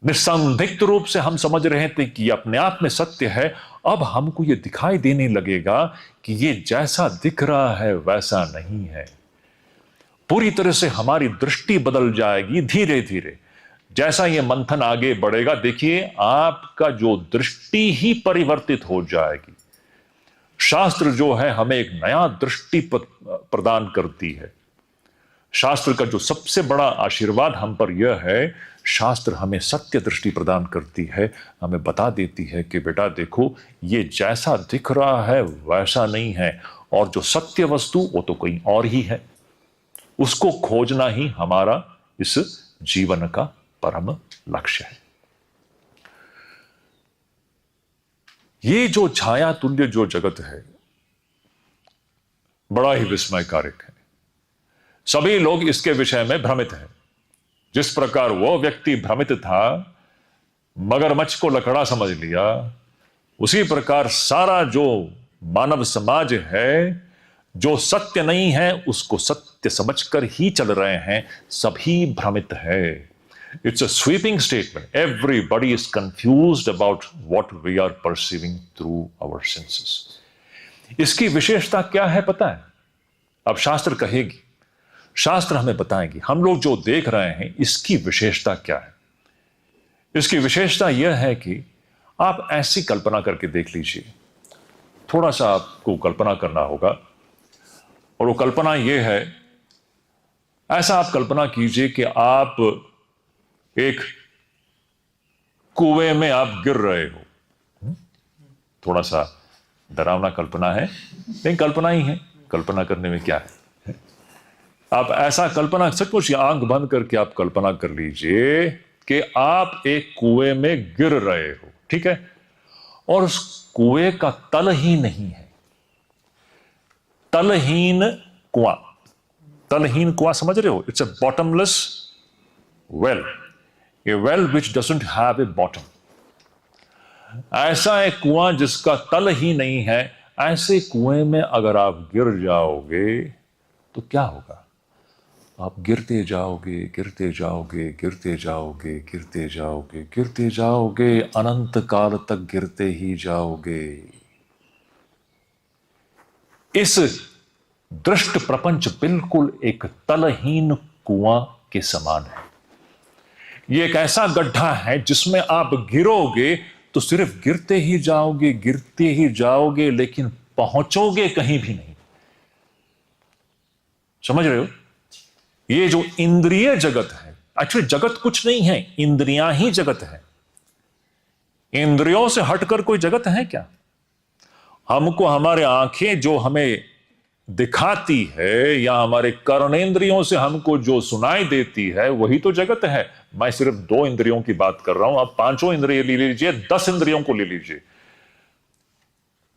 निसंदिग्ध रूप से हम समझ रहे थे कि अपने आप में सत्य है, अब हमको ये दिखाई देने लगेगा कि ये जैसा दिख रहा है वैसा नहीं है। पूरी तरह से हमारी दृष्टि बदल जाएगी धीरे धीरे। जैसा ये मंथन आगे बढ़ेगा, देखिए आपका जो दृष्टि ही परिवर्तित हो जाएगी। शास्त्र जो है हमें एक नया दृष्टि प्रदान करती है। शास्त्र का जो सबसे बड़ा आशीर्वाद हम पर यह है, शास्त्र हमें सत्य दृष्टि प्रदान करती है। हमें बता देती है कि बेटा देखो ये जैसा दिख रहा है वैसा नहीं है, और जो सत्य वस्तु वो तो कहीं और ही है। उसको खोजना ही हमारा इस जीवन का परम लक्ष्य है। ये जो छाया तुल्य जो जगत है बड़ा ही विस्मयकारक है। सभी लोग इसके विषय में भ्रमित हैं। जिस प्रकार वो व्यक्ति भ्रमित था, मगरमच्छ को लकड़ा समझ लिया, उसी प्रकार सारा जो मानव समाज है जो सत्य नहीं है उसको सत्य समझकर ही चल रहे हैं। सभी भ्रमित है। It's a sweeping statement. Everybody is confused about what we are perceiving through our senses. इसकी विशेषता क्या है पता है? अब शास्त्र कहेगी, शास्त्र हमें बताएंगे। हम लोग जो देख रहे हैं इसकी विशेषता क्या है? इसकी विशेषता यह है कि आप ऐसी कल्पना करके देख लीजिए। थोड़ा सा आपको कल्पना करना होगा, और वो कल्पना यह है, ऐसा आप कल्पना कीजिए कि आप एक कुएं में आप गिर रहे हो। थोड़ा सा डरावना कल्पना है, लेकिन कल्पना ही है। कल्पना करने में क्या है? आप ऐसा कल्पना, सचमुच आंख बंद करके आप कल्पना कर लीजिए कि आप एक कुएं में गिर रहे हो, ठीक है, और उस कुएं का तल ही नहीं है। तलहीन कुआं। तलहीन कुआं समझ रहे हो? It's a bottomless well, A well which doesn't have a bottom. ऐसा एक कुआं जिसका तल ही नहीं है, ऐसे कुएं में अगर आप गिर जाओगे तो क्या होगा? आप गिरते जाओगे, गिरते जाओगे, गिरते जाओगे, गिरते जाओगे, गिरते जाओगे, अनंत काल तक गिरते ही जाओगे। इस दृष्ट प्रपंच बिल्कुल एक तलहीन कुआं के समान है। ये एक ऐसा गड्ढा है जिसमें आप गिरोगे तो सिर्फ गिरते ही जाओगे, गिरते ही जाओगे, लेकिन पहुंचोगे कहीं भी नहीं। समझ रहे हो? ये जो इंद्रिय जगत है, एक्चुअली जगत कुछ नहीं है, इंद्रियां ही जगत है। इंद्रियों से हटकर कोई जगत है क्या? हमको हमारे आंखें जो हमें दिखाती है या हमारे कर्णेंद्रियों से हमको जो सुनाई देती है वही तो जगत है। मैं सिर्फ 2 इंद्रियों की बात कर रहा हूं, आप 5 इंद्रिय ले लीजिए, 10 इंद्रियों को ले लीजिए।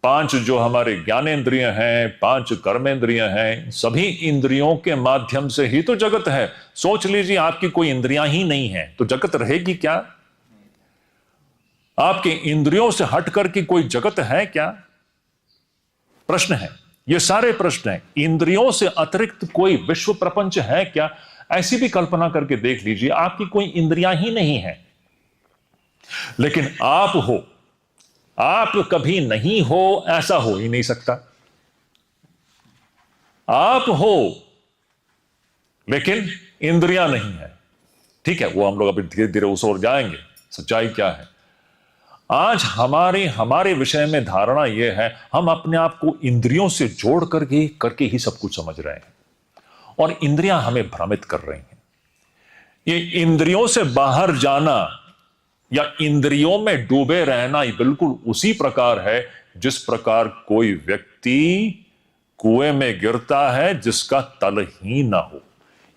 5 जो हमारे ज्ञानेंद्रिय हैं, 5 कर्मेंद्रिय हैं, सभी इंद्रियों के माध्यम से ही तो जगत है। सोच लीजिए आपकी कोई इंद्रियां ही नहीं है तो जगत रहेगी क्या? आपके इंद्रियों से हटकर की कोई जगत है क्या? प्रश्न है, ये सारे प्रश्न हैं। इंद्रियों से अतिरिक्त कोई विश्व प्रपंच है क्या? ऐसी भी कल्पना करके देख लीजिए, आपकी कोई इंद्रियां ही नहीं है, लेकिन आप हो। आप कभी नहीं हो ऐसा हो ही नहीं सकता। आप हो लेकिन इंद्रियां नहीं है। ठीक है, वो हम लोग अभी धीरे धीरे उस ओर जाएंगे। सच्चाई क्या है? आज हमारे विषय में धारणा यह है, हम अपने आप को इंद्रियों से जोड़ करके ही सब कुछ समझ रहे हैं और इंद्रियां हमें भ्रमित कर रही हैं। ये इंद्रियों से बाहर जाना या इंद्रियों में डूबे रहना बिल्कुल उसी प्रकार है जिस प्रकार कोई व्यक्ति कुएं में गिरता है जिसका तल ही ना हो।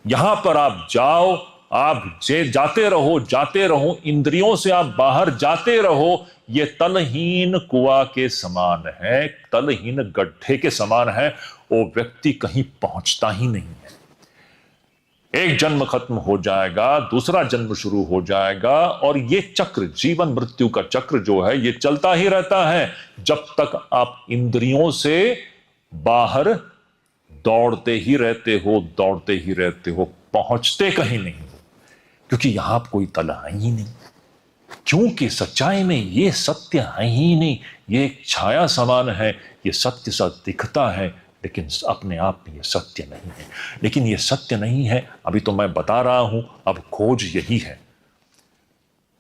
यहां पर आप जाओ, आप जाते रहो, इंद्रियों से आप बाहर जाते रहो, ये तलहीन कुआं के समान है, तलहीन गड्ढे के समान है। वो व्यक्ति कहीं पहुंचता ही नहीं है। एक जन्म खत्म हो जाएगा, दूसरा जन्म शुरू हो जाएगा और ये चक्र, जीवन मृत्यु का चक्र जो है, ये चलता ही रहता है जब तक आप इंद्रियों से बाहर दौड़ते ही रहते हो, पहुंचते कहीं नहीं हो, क्योंकि यहां कोई तल है ही नहीं। क्योंकि सच्चाई में ये सत्य है ही नहीं, ये एक छाया समान है। ये सत्य सा दिखता है लेकिन अपने आप में ये सत्य नहीं है। लेकिन ये सत्य नहीं है, अभी तो मैं बता रहा हूं, अब खोज यही है।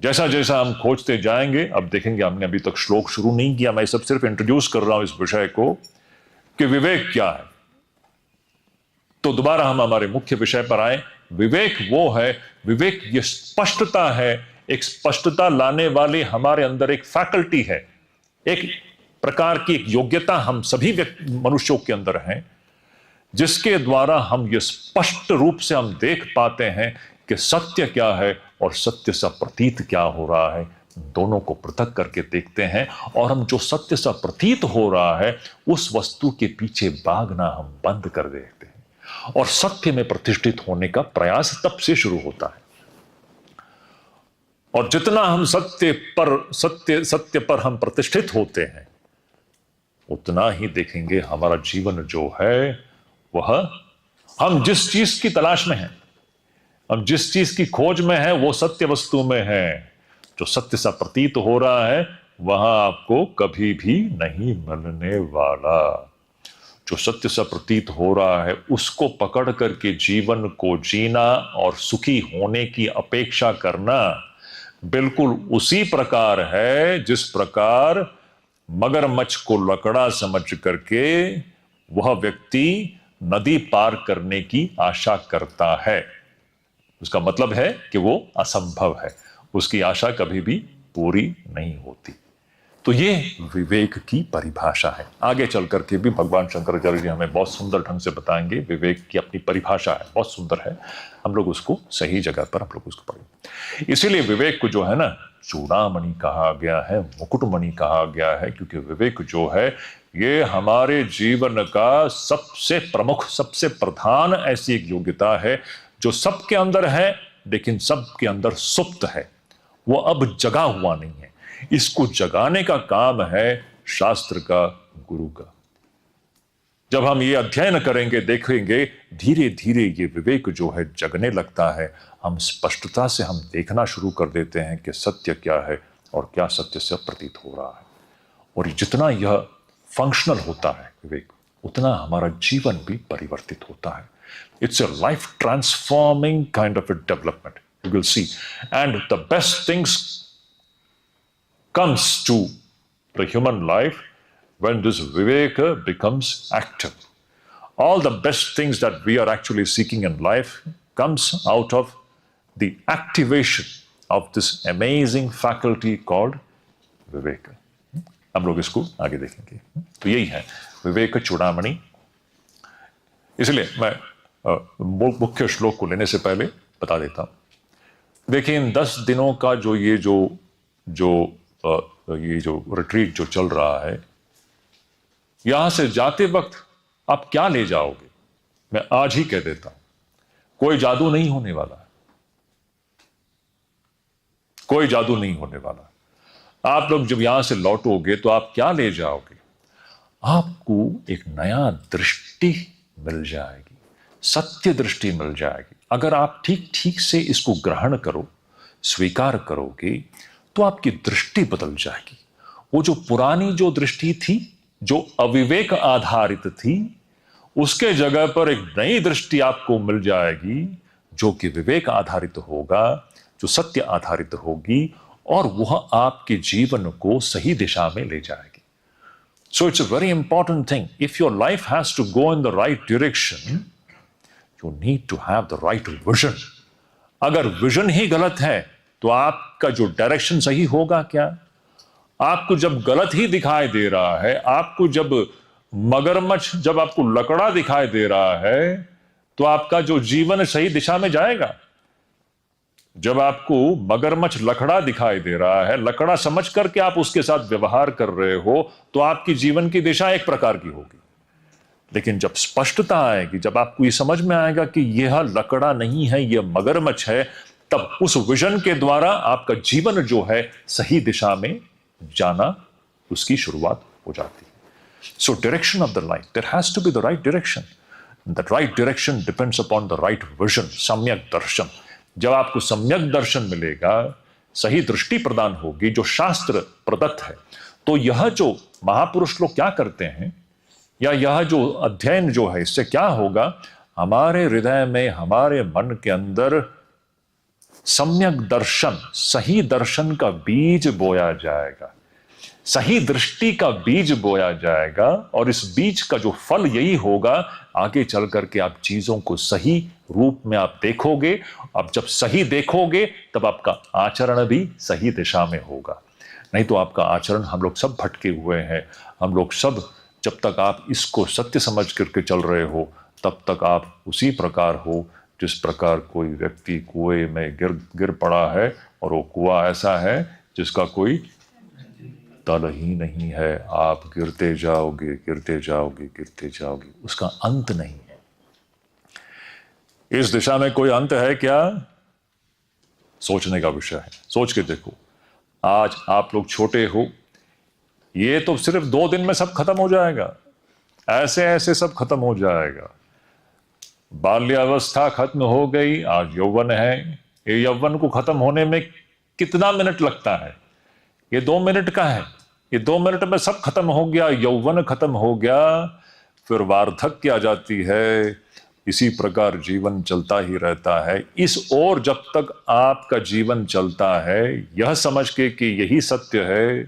जैसा जैसा हम खोजते जाएंगे, अब देखेंगे, हमने अभी तक श्लोक शुरू नहीं किया, मैं सब सिर्फ इंट्रोड्यूस कर रहा हूं इस विषय को कि विवेक क्या है। तो दोबारा हम हमारे मुख्य विषय पर आए। विवेक वो है, विवेक ये स्पष्टता है, एक स्पष्टता लाने वाले हमारे अंदर एक फैकल्टी है, एक प्रकार की एक योग्यता हम सभी मनुष्यों के अंदर है, जिसके द्वारा हम ये स्पष्ट रूप से हम देख पाते हैं कि सत्य क्या है और सत्य सा प्रतीत क्या हो रहा है। दोनों को पृथक करके देखते हैं और हम जो सत्य सा प्रतीत हो रहा है उस वस्तु के पीछे भागना हम बंद कर देते हैं और सत्य में प्रतिष्ठित होने का प्रयास तब से शुरू होता है। और जितना हम सत्य पर हम प्रतिष्ठित होते हैं, उतना ही देखेंगे हमारा जीवन जो है वह, हम जिस चीज की तलाश में हैं, हम जिस चीज की खोज में हैं, वो सत्य वस्तु में है। जो सत्य सा प्रतीत हो रहा है वहां आपको कभी भी नहीं मिलने वाला। जो सत्य सा प्रतीत हो रहा है उसको पकड़ करके जीवन को जीना और सुखी होने की अपेक्षा करना बिल्कुल उसी प्रकार है जिस प्रकार मगरमच्छ को लकड़ा समझ करके वह व्यक्ति नदी पार करने की आशा करता है। उसका मतलब है कि वो असंभव है, उसकी आशा कभी भी पूरी नहीं होती। तो ये विवेक की परिभाषा है। आगे चल करके भी भगवान शंकराचार्य जी हमें बहुत सुंदर ढंग से बताएंगे। विवेक की अपनी परिभाषा है, बहुत सुंदर है, हम लोग उसको सही जगह पर हम लोग उसको पढ़ें। इसीलिए विवेक को जो है ना चूड़ामणि कहा गया है, मुकुटमणि कहा गया है, क्योंकि विवेक जो है ये हमारे जीवन का सबसे प्रमुख, सबसे प्रधान ऐसी एक योग्यता है जो सबके अंदर है लेकिन सबके अंदर सुप्त है, वो अब जगा हुआ नहीं है। इसको जगाने का काम है शास्त्र का, गुरु का। जब हम ये अध्ययन करेंगे, देखेंगे, धीरे धीरे ये विवेक जो है जगने लगता है। हम स्पष्टता से हम देखना शुरू कर देते हैं कि सत्य क्या है और क्या सत्य से प्रतीत हो रहा है। और जितना यह फंक्शनल होता है विवेक, उतना हमारा जीवन भी परिवर्तित होता है. It's a life transforming kind of a development. You will see. And the best things comes to the human life when this viveka becomes active. All the best things that we are actually seeking in life comes out of the activation of this amazing faculty called viveka. हम लोग इसको आगे देखेंगे. तो यही है विवेक चूड़ामणि. इसलिए मैं मुख्य श्लोक को लेने से पहले बता देता हूं. देखिए, इन 10 दिनों का ये जो रिट्रीट जो चल रहा है, यहां से जाते वक्त आप क्या ले जाओगे, मैं आज ही कह देता हूं. कोई जादू नहीं होने वाला. कोई जादू नहीं होने वाला. आप लोग जब यहां से लौटोगे तो आप क्या ले जाओगे? आपको एक नया दृष्टि मिल जाएगी, सत्य दृष्टि मिल जाएगी. अगर आप ठीक ठीक से इसको ग्रहण करो, स्वीकार करोगे, तो आपकी दृष्टि बदल जाएगी. वो जो पुरानी जो दृष्टि थी, जो अविवेक आधारित थी, उसके जगह पर एक नई दृष्टि आपको मिल जाएगी, जो कि विवेक आधारित होगा, जो सत्य आधारित होगी, और वह आपके जीवन को सही दिशा में ले जाएगी. So it's a very important thing. If your life has to go in the right direction, you need to have the right vision. अगर विजन ही गलत है तो आपका जो डायरेक्शन सही होगा क्या? आपको जब गलत ही दिखाई दे रहा है, आपको जब मगरमच्छ, जब आपको लकड़ा दिखाई दे रहा है, तो आपका जो जीवन सही दिशा में जाएगा? जब आपको मगरमच्छ लकड़ा दिखाई दे रहा है, लकड़ा समझ करके आप उसके साथ व्यवहार कर रहे हो, तो आपकी जीवन की दिशा एक प्रकार की होगी. लेकिन जब स्पष्टता आएगी, जब आपको ये समझ में आएगा कि यह लकड़ा नहीं है, यह मगरमच्छ है, तब उस विजन के द्वारा आपका जीवन जो है सही दिशा में जाना, उसकी शुरुआत हो जाती है. So direction of the life, there has to be the right direction. The right direction depends upon the right vision, सम्यक दर्शन. जब आपको सम्यक दर्शन मिलेगा, सही दृष्टि प्रदान होगी, जो शास्त्र प्रदत्त है, तो यह जो महापुरुष लोग क्या करते हैं, या यह जो अध्ययन जो है, इससे क्या होगा? हमारे हृदय में, हमारे मन के अंदर सम्यक दर्शन, सही दर्शन का बीज बोया जाएगा, सही दृष्टि का बीज बोया जाएगा. और इस बीज का जो फल यही होगा, आगे चल करके आप चीजों को सही रूप में आप देखोगे. अब जब सही देखोगे, तब आपका आचरण भी सही दिशा में होगा. नहीं तो आपका आचरण, हम लोग सब भटके हुए हैं. हम लोग सब, जब तक आप इसको सत्य समझ करके चल रहे हो, तब तक आप उसी प्रकार हो जिस प्रकार कोई व्यक्ति कुएं में गिर पड़ा है, और वो कुआं ऐसा है जिसका कोई तल ही नहीं है. आप गिरते जाओगे, गिरते जाओगे, गिरते जाओगे, उसका अंत नहीं है. इस दिशा में कोई अंत है क्या? सोचने का विषय है. सोच के देखो. आज आप लोग छोटे हो, ये तो सिर्फ 2 दिन में सब खत्म हो जाएगा. ऐसे ऐसे सब खत्म हो जाएगा. बाल्यावस्था खत्म हो गई, आज यौवन है. ये यौवन को खत्म होने में कितना मिनट लगता है? ये 2 मिनट का है. ये 2 मिनट में सब खत्म हो गया, यौवन खत्म हो गया, फिर वार्धक्य आ जाती है. इसी प्रकार जीवन चलता ही रहता है. इस ओर जब तक आपका जीवन चलता है, यह समझ के कि यही सत्य है,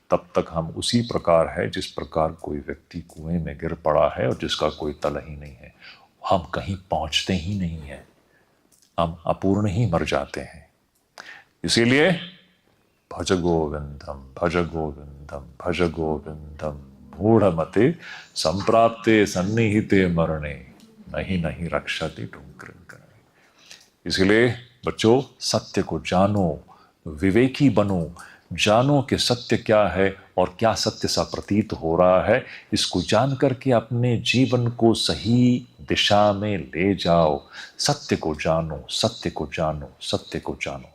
तब तक हम उसी प्रकार है जिस प्रकार कोई व्यक्ति कुएं में गिर पड़ा है और जिसका कोई तल ही नहीं है. हम कहीं पहुंचते ही नहीं है, हम अपूर्ण ही मर जाते हैं. इसीलिए भज गोविंदम, भज गोविंदम, भज गोविंदम, मूढ़मते संप्राप्ते सन्निहिते मरणे, नहीं नहीं रक्षति टुंकृं करणे. इसलिए बच्चों, सत्य को जानो, विवेकी बनो, जानो कि सत्य क्या है और क्या सत्य सा प्रतीत हो रहा है. इसको जान करके अपने जीवन को सही दिशा में ले जाओ. सत्य को जानो, सत्य को जानो, सत्य को जानो.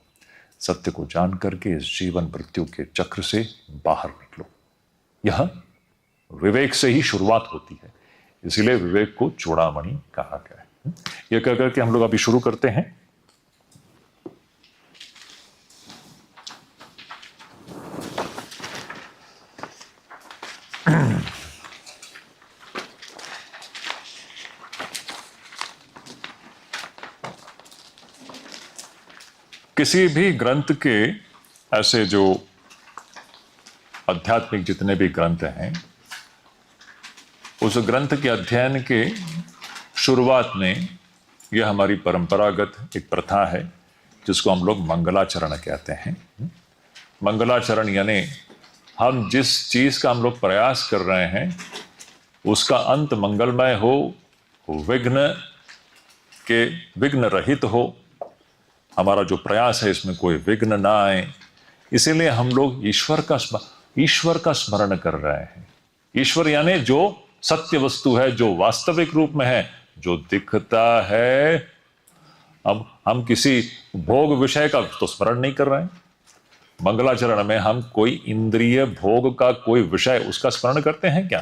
सत्य को जान करके इस जीवन मृत्यु के चक्र से बाहर निकलो. यह विवेक से ही शुरुआत होती है. इसीलिए विवेक को चूड़ामणि कहा गया है. यह कह करके हम लोग अभी शुरू करते हैं. किसी भी ग्रंथ के ऐसे जो आध्यात्मिक जितने भी ग्रंथ हैं, उस ग्रंथ के अध्ययन के शुरुआत में यह हमारी परंपरागत एक प्रथा है जिसको हम लोग मंगलाचरण कहते हैं। मंगलाचरण यानी हम जिस चीज का हम लोग प्रयास कर रहे हैं उसका अंत मंगलमय हो, विघ्न रहित हो, हमारा जो प्रयास है इसमें कोई विघ्न ना आए, इसीलिए हम लोग ईश्वर का स्मरण कर रहे हैं। ईश्वर यानी जो सत्य वस्तु है, जो वास्तविक रूप में है, जो दिखता है। अब हम किसी भोग विषय का तो स्मरण नहीं कर रहे हैं। मंगलाचरण में हम कोई इंद्रिय भोग का कोई विषय उसका स्मरण करते हैं क्या?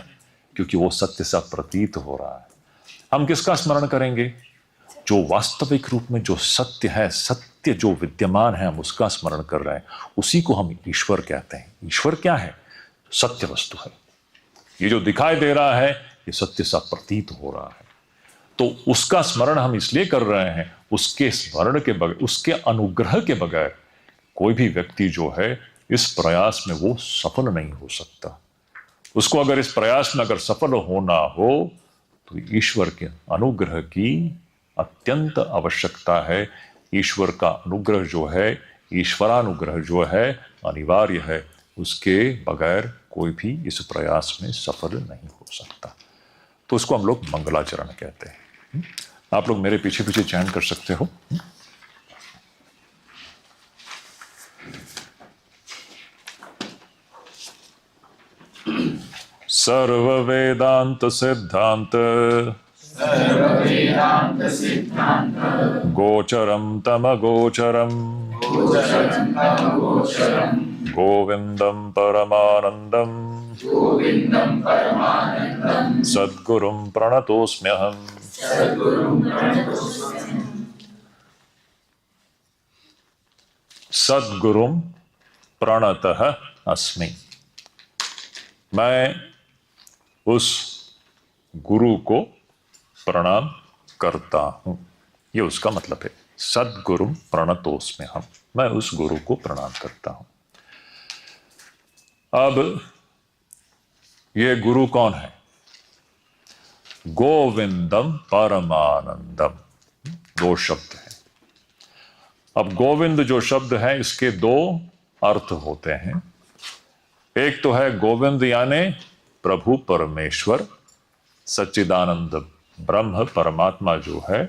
क्योंकि वो सत्य सा प्रतीत हो रहा है। हम किसका स्मरण करेंगे? जो वास्तविक रूप में जो सत्य है, सत्य जो विद्यमान है, हम उसका स्मरण कर रहे हैं। उसी को हम ईश्वर कहते हैं। ईश्वर क्या है? सत्य वस्तु है। ये जो दिखाई दे रहा है ये सत्य सा प्रतीत हो रहा है, तो उसका स्मरण हम इसलिए कर रहे हैं। उसके स्मरण के बगैर, उसके अनुग्रह के बगैर कोई भी व्यक्ति जो है इस प्रयास में वो सफल नहीं हो सकता। उसको अगर इस प्रयास में अगर सफल होना हो तो ईश्वर के अनुग्रह की अत्यंत आवश्यकता है। ईश्वर का अनुग्रह जो है, ईश्वरानुग्रह जो है अनिवार्य है। उसके बगैर कोई भी इस प्रयास में सफल नहीं हो सकता। तो उसको हम लोग मंगलाचरण कहते हैं। आप लोग मेरे पीछे पीछे चयन कर सकते हो। सर्व वेदांत सिद्धांत गोचरम तम गोचरम गोविंदम परमानंदम सद्गुरुं प्रणतोस्म्यहम्। सद्गुरुं प्रणतः अस्मि। मैं उस गुरु को प्रणाम करता हूं। ये उसका मतलब है। सद्गुरुं प्रणतोस्म्यहम्, मैं उस गुरु को प्रणाम करता हूं। अब ये गुरु कौन है? गोविंदम परमानंदम, दो शब्द हैं। अब गोविंद जो शब्द है इसके दो अर्थ होते हैं। एक तो है गोविंद यानी प्रभु परमेश्वर, सच्चिदानंद ब्रह्म परमात्मा जो है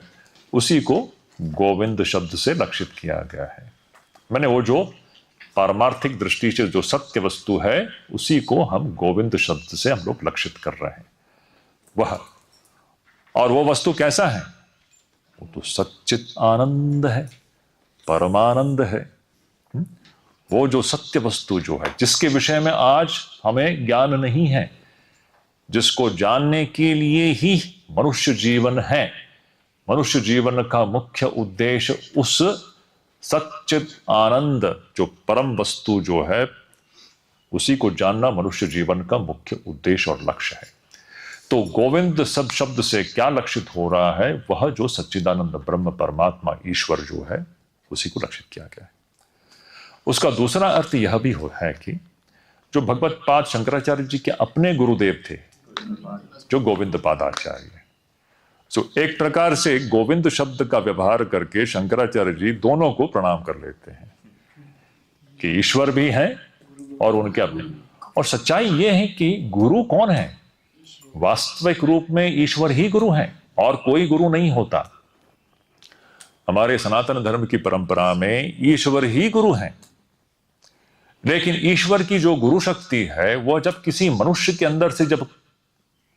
उसी को गोविंद शब्द से लक्षित किया गया है। मैंने वो जो पारमार्थिक दृष्टि से जो सत्य वस्तु है उसी को हम गोविंद शब्द से हम लोग लक्षित कर रहे हैं। वह और वो वस्तु कैसा है? वो तो सच्चित आनंद है, परमानंद है। वो जो सत्य वस्तु जो है, जिसके विषय में आज हमें ज्ञान नहीं है, जिसको जानने के लिए ही मनुष्य जीवन है। मनुष्य जीवन का मुख्य उद्देश्य उस सच्चित आनंद जो परम वस्तु जो है उसी को जानना मनुष्य जीवन का मुख्य उद्देश्य और लक्ष्य है। तो गोविंद सब शब्द से क्या लक्षित हो रहा है? वह जो सच्चिदानंद ब्रह्म परमात्मा ईश्वर जो है उसी को लक्षित किया गया है। उसका दूसरा अर्थ यह भी है कि जो भगवत पाद शंकराचार्य जी के अपने गुरुदेव थे जो गोविंद पादाचार्य, तो एक प्रकार से गोविंद शब्द का व्यवहार करके शंकराचार्य जी दोनों को प्रणाम कर लेते हैं कि ईश्वर भी हैं और उनके अपने। और सच्चाई यह है कि गुरु कौन है? वास्तविक रूप में ईश्वर ही गुरु हैं और कोई गुरु नहीं होता। हमारे सनातन धर्म की परंपरा में ईश्वर ही गुरु हैं, लेकिन ईश्वर की जो गुरु शक्ति है वह जब किसी मनुष्य के अंदर से जब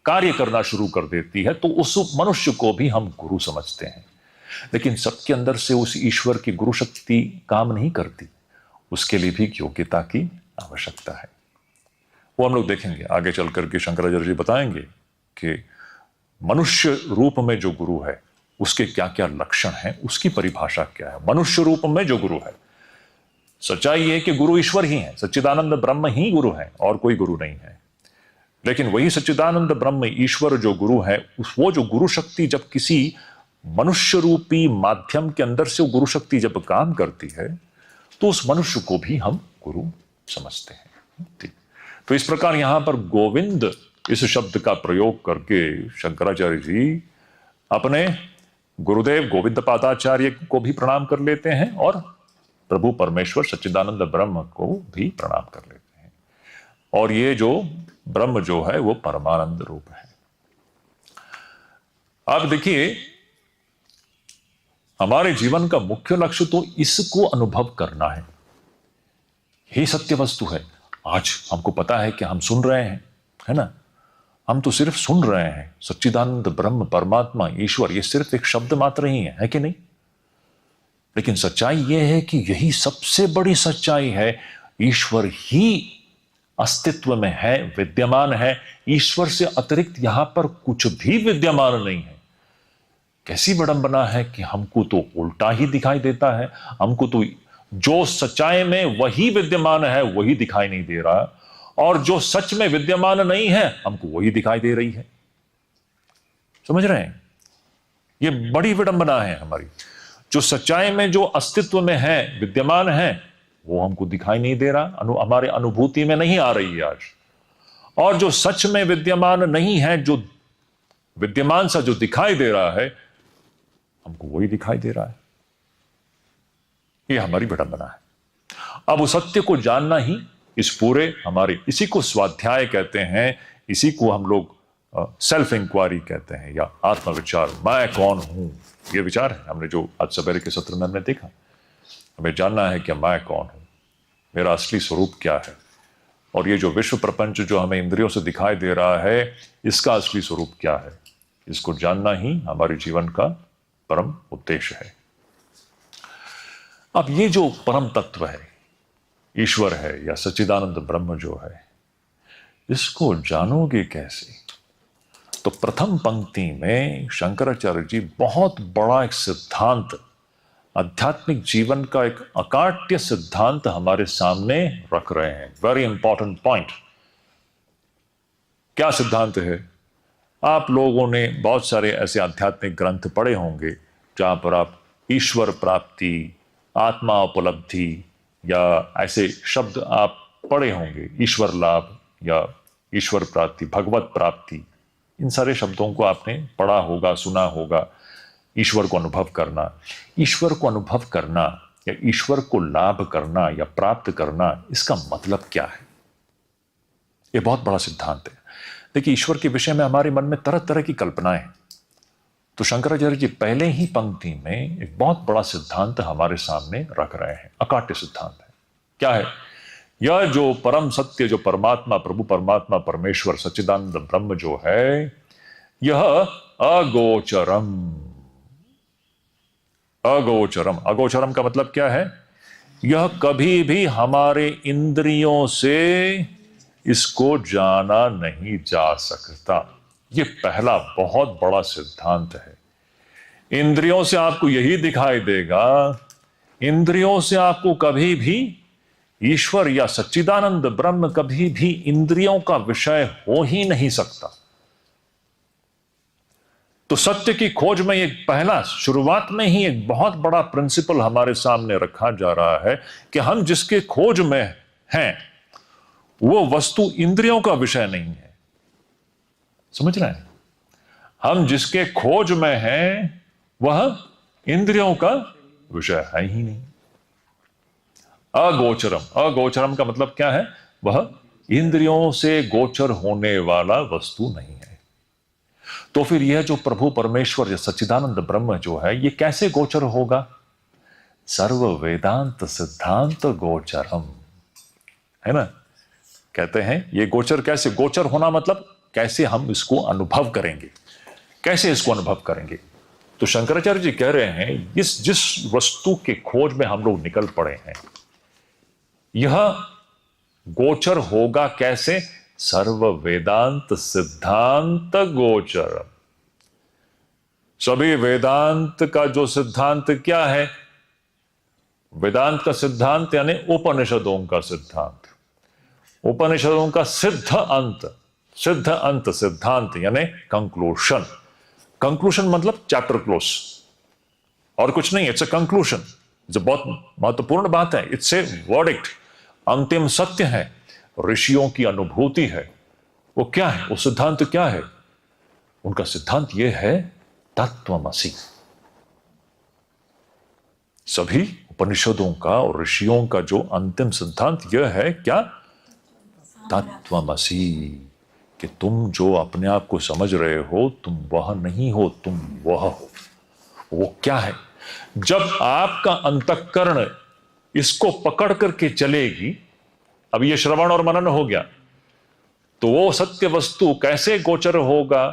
कार्य करना शुरू कर देती है तो उस मनुष्य को भी हम गुरु समझते हैं। लेकिन सबके अंदर से उस ईश्वर की गुरु शक्ति काम नहीं करती, उसके लिए भी योग्यता की आवश्यकता है। वो हम लोग देखेंगे आगे चल करके। शंकराचार्य जी बताएंगे कि मनुष्य रूप में जो गुरु है उसके क्या क्या लक्षण हैं, उसकी परिभाषा क्या है। मनुष्य रूप में जो गुरु है, सच्चाई है कि गुरु ईश्वर ही है, सच्चिदानंद ब्रह्म ही गुरु है और कोई गुरु नहीं है। लेकिन वही सच्चिदानंद ब्रह्म ईश्वर जो गुरु है, वो जो गुरु शक्ति जब किसी मनुष्य रूपी माध्यम के अंदर से वो गुरु शक्ति जब काम करती है तो उस मनुष्य को भी हम गुरु समझते हैं। ठीक। तो इस प्रकार यहां पर गोविंद इस शब्द का प्रयोग करके शंकराचार्य जी अपने गुरुदेव गोविंद पादाचार्य को भी प्रणाम कर लेते हैं और प्रभु परमेश्वर सच्चिदानंद ब्रह्म को भी प्रणाम कर लेते हैं। और ये जो ब्रह्म जो है वो परमानंद रूप है। अब देखिए, हमारे जीवन का मुख्य लक्ष्य तो इसको अनुभव करना है। यही सत्य वस्तु है। आज हमको पता है कि हम सुन रहे हैं, है ना, हम तो सिर्फ सुन रहे हैं। सच्चिदानंद ब्रह्म परमात्मा ईश्वर ये सिर्फ एक शब्द मात्र ही है कि नहीं? लेकिन सच्चाई यह है कि यही सबसे बड़ी सच्चाई है। ईश्वर ही अस्तित्व में है, विद्यमान है। ईश्वर से अतिरिक्त यहां पर कुछ भी विद्यमान नहीं है। कैसी विडंबना है कि हमको तो उल्टा ही दिखाई देता है। हमको तो जो सच्चाई में वही विद्यमान है वही दिखाई नहीं दे रहा, और जो सच में विद्यमान नहीं है हमको वही दिखाई दे रही है। समझ रहे हैं? ये बड़ी विडंबना है हमारी। जो सच्चाई में जो अस्तित्व में है, विद्यमान है, वो हमको दिखाई नहीं दे रहा, हमारे अनुभूति में नहीं आ रही है आज। और जो सच में विद्यमान नहीं है, जो विद्यमान सा जो दिखाई दे रहा है, हमको वही दिखाई दे रहा है। ये हमारी विडंबना है। अब उस सत्य को जानना ही इस पूरे हमारे, इसी को स्वाध्याय कहते हैं, इसी को हम लोग सेल्फ इंक्वायरी कहते हैं या आत्मविचार। मैं कौन हूं, ये विचार है। हमने जो आज सवेरे के सत्र में हमने देखा, हमें जानना है कि मैं कौन हूं, मेरा असली स्वरूप क्या है, और ये जो विश्व प्रपंच जो हमें इंद्रियों से दिखाई दे रहा है, इसका असली स्वरूप क्या है। इसको जानना ही हमारे जीवन का परम उद्देश्य है। अब ये जो परम तत्व है, ईश्वर है या सच्चिदानंद ब्रह्म जो है, इसको जानोगे कैसे? तो प्रथम पंक्ति में शंकराचार्य जी बहुत बड़ा एक सिद्धांत, आध्यात्मिक जीवन का एक अकाट्य सिद्धांत हमारे सामने रख रहे हैं। Very important point. क्या सिद्धांत है? आप लोगों ने बहुत सारे ऐसे आध्यात्मिक ग्रंथ पढ़े होंगे जहां पर आप ईश्वर प्राप्ति, आत्मा उपलब्धि या ऐसे शब्द आप पढ़े होंगे। ईश्वर लाभ या ईश्वर प्राप्ति, भगवत प्राप्ति, इन सारे शब्दों को आपने पढ़ा होगा, सुना होगा। ईश्वर को अनुभव करना, ईश्वर को अनुभव करना या ईश्वर को लाभ करना या प्राप्त करना, इसका मतलब क्या है? यह बहुत बड़ा सिद्धांत है। देखिए, ईश्वर के विषय में हमारे मन में तरह तरह की कल्पनाएं हैं। तो शंकराचार्य जी पहले ही पंक्ति में एक बहुत बड़ा सिद्धांत हमारे सामने रख रहे हैं। अकाट्य सिद्धांत है। क्या है? यह जो परम सत्य, जो परमात्मा, प्रभु परमात्मा परमेश्वर सच्चिदानंद ब्रह्म जो है, यह अगोचरम। अगोचरम, अगोचरम का मतलब क्या है? यह कभी भी हमारे इंद्रियों से इसको जाना नहीं जा सकता। ये पहला बहुत बड़ा सिद्धांत है। इंद्रियों से आपको यही दिखाई देगा, इंद्रियों से आपको कभी भी ईश्वर या सच्चिदानंद ब्रह्म कभी भी इंद्रियों का विषय हो ही नहीं सकता। तो सत्य की खोज में एक पहला, शुरुआत में ही एक बहुत बड़ा प्रिंसिपल हमारे सामने रखा जा रहा है कि हम जिसके खोज में हैं वो वस्तु इंद्रियों का विषय नहीं है। समझ रहे हैं? हम जिसके खोज में हैं वह इंद्रियों का विषय है ही नहीं। अगोचरम, अगोचरम का मतलब क्या है? वह इंद्रियों से गोचर होने वाला वस्तु नहीं है। तो फिर यह जो प्रभु परमेश्वर या सच्चिदानंद ब्रह्म जो है, ये कैसे गोचर होगा? सर्व वेदांत सिद्धांत गोचरम, है ना? कहते हैं ये गोचर कैसे? गोचर होना मतलब कैसे हम इसको अनुभव करेंगे, कैसे इसको अनुभव करेंगे? तो शंकराचार्य जी कह रहे हैं, इस जिस वस्तु के खोज में हम लोग निकल पड़े हैं, यह गोचर होगा कैसे? सर्व वेदांत सिद्धांत गोचर। सभी वेदांत का जो सिद्धांत क्या है? वेदांत का सिद्धांत यानी उपनिषदों का सिद्धांत, उपनिषदों का सिद्ध अंत, सिद्ध अंत सिद्धांत यानी कंक्लूशन। कंक्लूशन मतलब चैप्टर क्लोज, और कुछ नहीं, इट्स अ कंक्लूजन। जो बहुत महत्वपूर्ण बात है, इट्स ए वर्डिक्ट, अंतिम सत्य है, ऋषियों की अनुभूति है। वो क्या है, वो सिद्धांत क्या है? उनका सिद्धांत यह है तत्वमसि। सभी उपनिषदों का और ऋषियों का जो अंतिम सिद्धांत यह है क्या? तत्वमसि। कि तुम जो अपने आप को समझ रहे हो, तुम वह नहीं हो, तुम वह हो। वो क्या है? जब आपका अंतःकरण इसको पकड़ करके चलेगी, अब ये श्रवण और मनन हो गया, तो वो सत्य वस्तु कैसे गोचर होगा?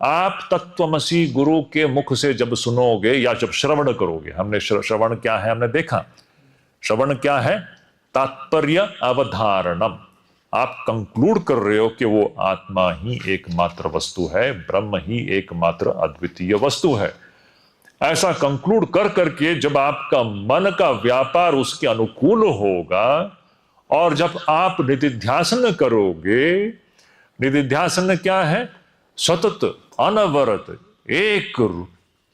आप तत्वमसि गुरु के मुख से जब सुनोगे या जब श्रवण करोगे। हमने श्रवण क्या है हमने देखा। श्रवण क्या है? तात्पर्य अवधारणम। आप कंक्लूड कर रहे हो कि वो आत्मा ही एकमात्र वस्तु है, ब्रह्म ही एकमात्र अद्वितीय वस्तु है। ऐसा कंक्लूड कर करके जब आपका मन का व्यापार उसके अनुकूल होगा, और जब आप निधिध्यासन करोगे, निधिध्यासन क्या है? सतत अनवरत एक,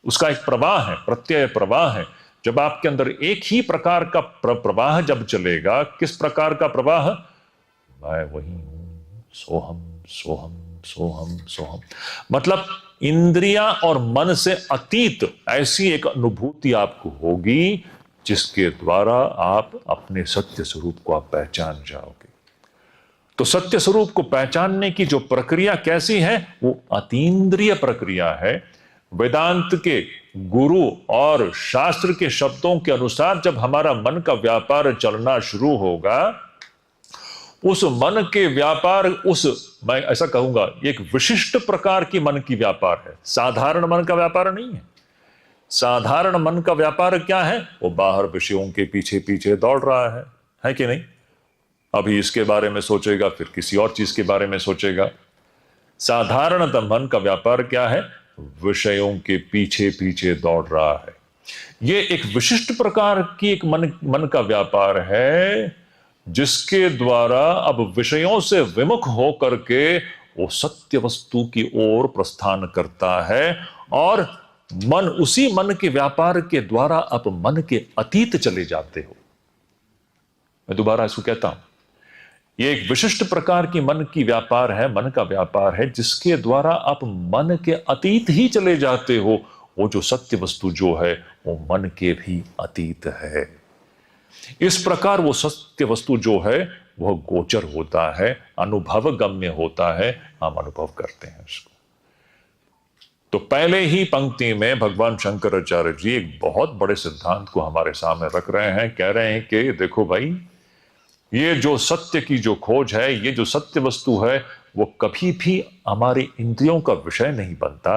उसका एक प्रवाह है, प्रत्यय प्रवाह है। जब आपके अंदर एक ही प्रकार का प्रवाह जब चलेगा, किस प्रकार का प्रवाह? मैं वही हूं, सोहम सोहम सोहम सोहम। मतलब इंद्रिया और मन से अतीत ऐसी एक अनुभूति आपको होगी जिसके द्वारा आप अपने सत्य स्वरूप को आप पहचान जाओगे। तो सत्य स्वरूप को पहचानने की जो प्रक्रिया कैसी है? वो अतीन्द्रिय प्रक्रिया है। वेदांत के गुरु और शास्त्र के शब्दों के अनुसार जब हमारा मन का व्यापार चलना शुरू होगा, उस मन के व्यापार, मैं ऐसा कहूंगा, एक विशिष्ट प्रकार की मन की व्यापार है, साधारण मन का व्यापार नहीं है। साधारण मन का व्यापार क्या है? वो बाहर विषयों के पीछे पीछे दौड़ रहा है कि नहीं? अभी इसके बारे में सोचेगा, फिर किसी और चीज के बारे में सोचेगा। साधारणतः मन का व्यापार क्या है? विषयों के पीछे पीछे दौड़ रहा है। ये एक विशिष्ट प्रकार की एक मन का व्यापार है, जिसके द्वारा अब विषयों से विमुख होकर के वो सत्य वस्तु की ओर प्रस्थान करता है। और मन, उसी मन के व्यापार के द्वारा आप मन के अतीत चले जाते हो। मैं दोबारा इसको कहता हूं, ये एक विशिष्ट प्रकार की मन की व्यापार है, मन का व्यापार है, जिसके द्वारा आप मन के अतीत ही चले जाते हो। वो जो सत्य वस्तु जो है वो मन के भी अतीत है। इस प्रकार वो सत्य वस्तु जो है वह गोचर होता है, अनुभव गम्य होता है, हम अनुभव करते हैं उसको। तो पहले ही पंक्ति में भगवान शंकराचार्य जी एक बहुत बड़े सिद्धांत को हमारे सामने रख रहे हैं। कह रहे हैं कि देखो भाई, ये जो सत्य की जो खोज है, ये जो सत्य वस्तु है, वो कभी भी हमारी इंद्रियों का विषय नहीं बनता।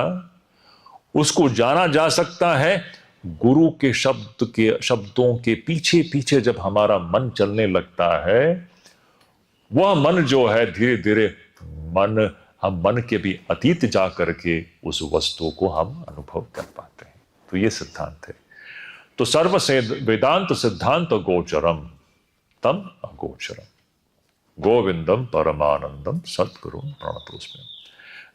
उसको जाना जा सकता है गुरु के शब्दों के पीछे पीछे जब हमारा मन चलने लगता है। वह मन जो है धीरे धीरे हम मन के भी अतीत जा करके उस वस्तु को हम अनुभव कर पाते हैं। तो ये सिद्धांत है। तो सर्व वेदांत सिद्धांत गोचरम तम अगोचरम गोविंदम परमानंदम सद्गुरु प्रणतोस्मि।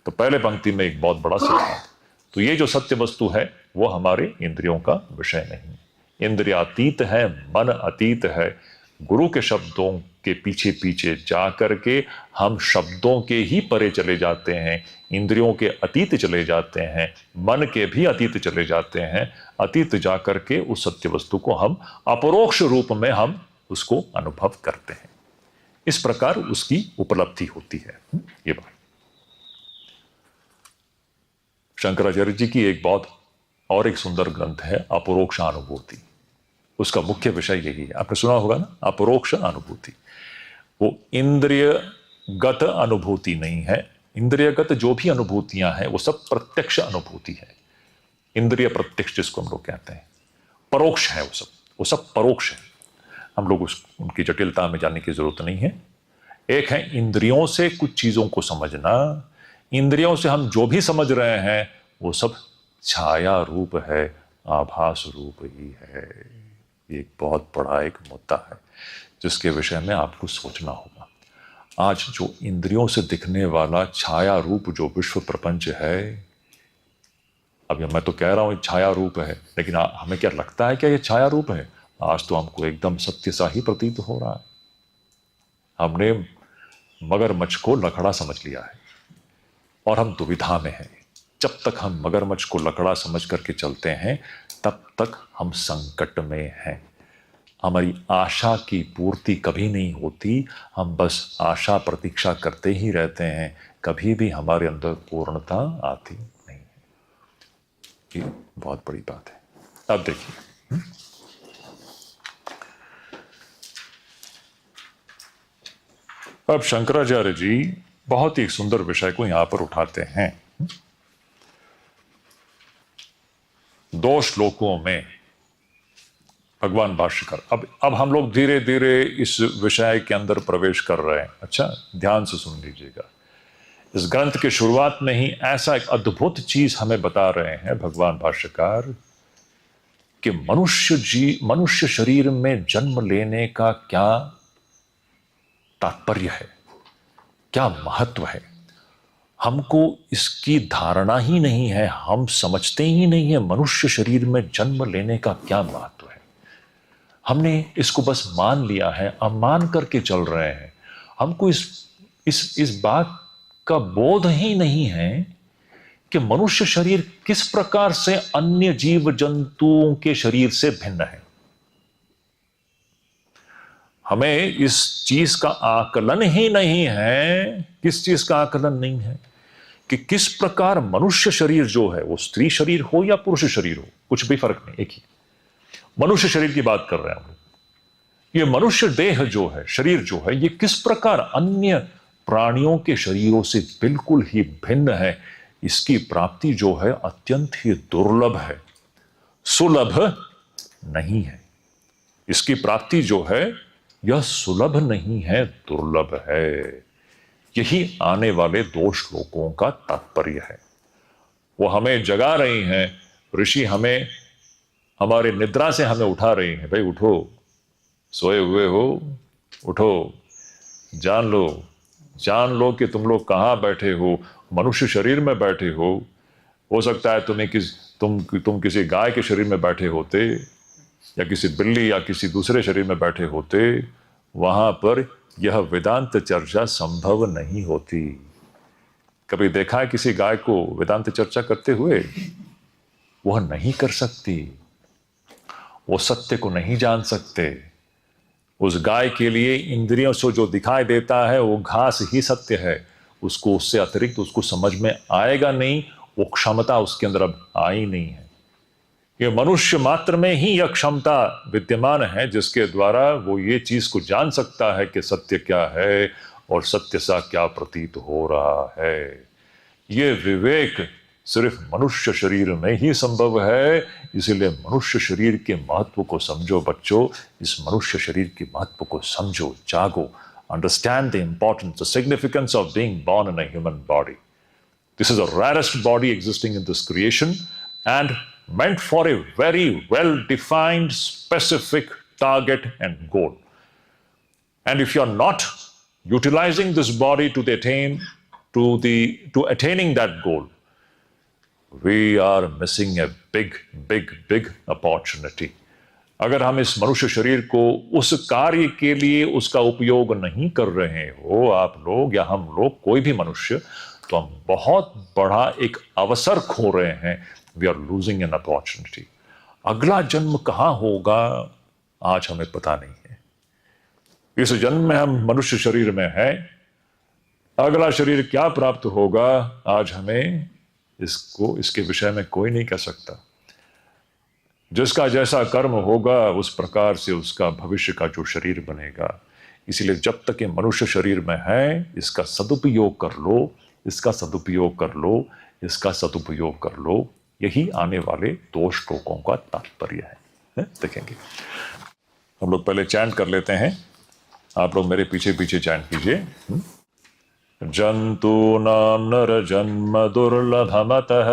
तो पहले पंक्ति में एक बहुत बड़ा सिद्धांत। तो ये जो सत्य वस्तु है वो हमारे इंद्रियों का विषय नहीं। इंद्रियातीत है, मन अतीत है। गुरु के शब्दों के पीछे पीछे जा करके हम शब्दों के ही परे चले जाते हैं, इंद्रियों के अतीत चले जाते हैं, मन के भी अतीत चले जाते हैं। अतीत जा करके उस सत्य वस्तु को हम अपरोक्ष रूप में हम उसको अनुभव करते हैं। इस प्रकार उसकी उपलब्धि होती है। ये बात शंकराचार्य जी की एक बहुत और एक सुंदर ग्रंथ है अपरोक्षानुभूति। उसका मुख्य विषय यही है, आपने सुना होगा ना, अपरोक्ष अनुभूति। वो इंद्रियगत अनुभूति नहीं है। इंद्रियगत जो भी अनुभूतियां हैं वो सब प्रत्यक्ष अनुभूति है। इंद्रिय प्रत्यक्ष जिसको हम लोग कहते हैं, परोक्ष है वो सब परोक्ष है। हम लोग उनकी जटिलता में जाने की जरूरत नहीं है। एक है इंद्रियों से कुछ चीजों को समझना। इंद्रियों से हम जो भी समझ रहे हैं वो सब छाया रूप है, आभास रूप ही है। एक बहुत बड़ा एक मुद्दा है जिसके विषय में आपको सोचना होगा। आज जो इंद्रियों से दिखने वाला छाया रूप जो विश्व प्रपंच है, अब ये मैं तो कह रहा हूं छाया रूप है, लेकिन हमें क्या लगता है क्या ये छाया रूप है? आज तो हमको एकदम सत्य सा ही प्रतीत हो रहा है। हमने मगरमच्छ को लकड़ा समझ लिया है और हम दुविधा में हैं। जब तक हम मगरमच्छ को लकड़ा समझ करके चलते हैं तब तक हम संकट में हैं। हमारी आशा की पूर्ति कभी नहीं होती, हम बस आशा प्रतीक्षा करते ही रहते हैं, कभी भी हमारे अंदर पूर्णता आती नहीं है। ये बहुत बड़ी बात है। अब देखिए, अब शंकराचार्य जी बहुत ही सुंदर विषय को यहां पर उठाते हैं। 2 श्लोकों में भगवान भाष्यकार, अब हम लोग धीरे धीरे इस विषय के अंदर प्रवेश कर रहे हैं। अच्छा, ध्यान से सुन लीजिएगा। इस ग्रंथ के शुरुआत में ही ऐसा एक अद्भुत चीज हमें बता रहे हैं भगवान भाष्यकार कि मनुष्य शरीर में जन्म लेने का क्या तात्पर्य है, क्या महत्व है। हमको इसकी धारणा ही नहीं है, हम समझते ही नहीं है मनुष्य शरीर में जन्म लेने का क्या महत्व है। हमने इसको बस मान लिया है, हम मान करके चल रहे हैं। हमको इस बात का बोध ही नहीं है कि मनुष्य शरीर किस प्रकार से अन्य जीव जंतुओं के शरीर से भिन्न है। हमें इस चीज का आकलन ही नहीं है। किस चीज का आकलन नहीं है कि किस प्रकार मनुष्य शरीर जो है, वो स्त्री शरीर हो या पुरुष शरीर हो, कुछ भी फर्क नहीं, एक ही मनुष्य शरीर की बात कर रहे हैं हम लोग। ये मनुष्य देह जो है, शरीर जो है, ये किस प्रकार अन्य प्राणियों के शरीरों से बिल्कुल ही भिन्न है। इसकी प्राप्ति जो है अत्यंत ही दुर्लभ है, सुलभ नहीं है। इसकी प्राप्ति जो है यह सुलभ नहीं है, दुर्लभ है। यही आने वाले 2 श्लोकों का तात्पर्य है। वो हमें जगा रही हैं, ऋषि हमें हमारे निद्रा से हमें उठा रही हैं। भाई उठो, सोए हुए हो, उठो, जान लो कि तुम लोग कहाँ बैठे हो। मनुष्य शरीर में बैठे हो सकता है तुम किसी गाय के शरीर में बैठे होते या किसी बिल्ली या किसी दूसरे शरीर में बैठे होते, वहां पर यह वेदांत चर्चा संभव नहीं होती। कभी देखा है किसी गाय को वेदांत चर्चा करते हुए? वह नहीं कर सकती, वो सत्य को नहीं जान सकते। उस गाय के लिए इंद्रियों से जो दिखाई देता है वो घास ही सत्य है। उसको उससे अतिरिक्त उसको समझ में आएगा नहीं, वो क्षमता उसके अंदर अब आई नहीं है। ये मनुष्य मात्र में ही यह क्षमता विद्यमान है जिसके द्वारा वो ये चीज को जान सकता है कि सत्य क्या है और सत्य सा क्या प्रतीत हो रहा है। ये विवेक सिर्फ मनुष्य शरीर में ही संभव है। इसीलिए मनुष्य शरीर के महत्व को समझो बच्चों, इस मनुष्य शरीर के महत्व को समझो, जागो। Understand the importance, the significance of being born in a human body. This is the rarest body existing in this creation and meant for a very well-defined, specific target and goal. And if you are not utilizing this body to attaining that goal, we are missing a big opportunity. अगर हम इस मनुष्य शरीर को उस कार्य के लिए उसका उपयोग नहीं कर रहे हो, आप लोग या हम लोग, कोई भी मनुष्य, तो हम बहुत बड़ा एक अवसर खो रहे हैं। We are losing an opportunity. अगला जन्म कहाँ होगा आज हमें पता नहीं है। इस जन्म में हम मनुष्य शरीर में हैं, अगला शरीर क्या प्राप्त होगा आज हमें इसके विषय में कोई नहीं कह सकता। जिसका जैसा कर्म होगा उस प्रकार से उसका भविष्य का जो शरीर बनेगा। इसीलिए जब तक ये मनुष्य शरीर में है, इसका सदुपयोग कर लो, इसका सदुपयोग कर लो, इसका सदुपयोग कर लो। यही आने वाले 2 श्लोकों का तात्पर्य है। देखेंगे हम लोग पहले चैंट कर लेते हैं। आप लोग मेरे पीछे पीछे चैंट कीजिए। जंतूनां नर जन्म दुर्लभमतः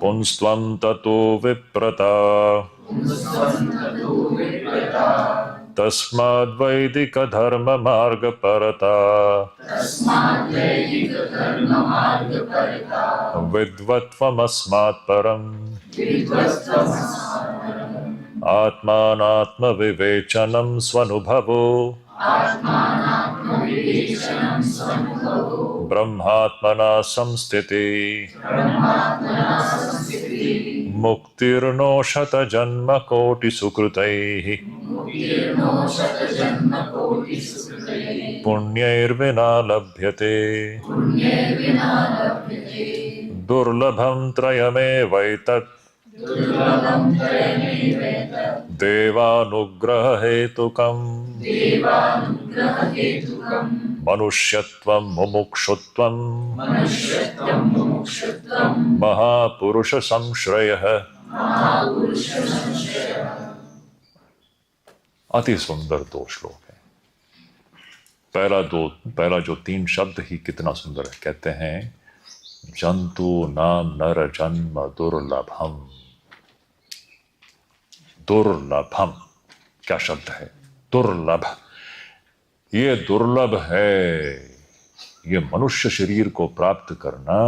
पुंस्त्वं ततो विप्रता तस्माद्वैदिक धर्म मार्ग परता विद्वत्वमस्मात् परम् आत्मानात्म विवेचनं स्वनुभवो ब्रह्मात्मना संस्थिति मुक्तिर्नो शतजन्म कोटि सुकृतैः पुण्यैर्विना लभ्यते दुर्लभं त्रयमेवैतत् देवानुग्रह हेतुकम् मनुष्यत्वं मुमुक्षुत्वं महापुरुष संश्रयः। अति सुंदर दो श्लोक है। पहला जो 3 शब्द ही कितना सुंदर है। कहते हैं जंतु नाम नर जन्म दुर्लभम। दुर्लभम क्या शब्द है? दुर्लभ। ये दुर्लभ है। ये मनुष्य शरीर को प्राप्त करना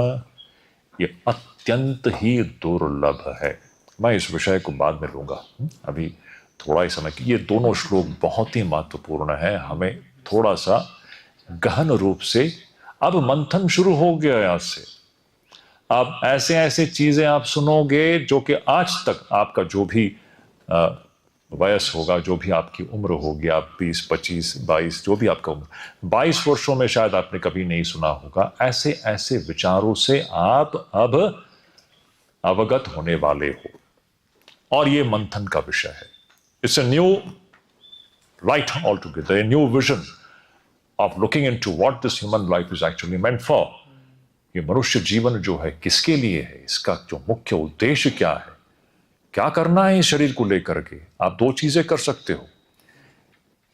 ये अत्यंत ही दुर्लभ है। मैं इस विषय को बाद में लूंगा, अभी थोड़ा ही समय की। ये दोनों श्लोक बहुत ही महत्वपूर्ण है। हमें थोड़ा सा गहन रूप से अब मंथन शुरू हो गया है। आज से आप ऐसे ऐसे चीजें आप सुनोगे जो कि आज तक आपका जो भी वयस होगा, जो भी आपकी उम्र होगी, आप 20, 25, 22, जो भी आपका उम्र, 22 वर्षों में शायद आपने कभी नहीं सुना होगा। ऐसे ऐसे विचारों से आप अब अवगत होने वाले हो और ये मंथन का विषय है। It's a new light all together, a new vision of looking into what this human life is actually meant for। ये मनुष्य जीवन जो है किसके लिए है, इसका जो मुख्य उद्देश्य क्या है, क्या करना है इस शरीर को लेकर के। आप 2 चीजें कर सकते हो।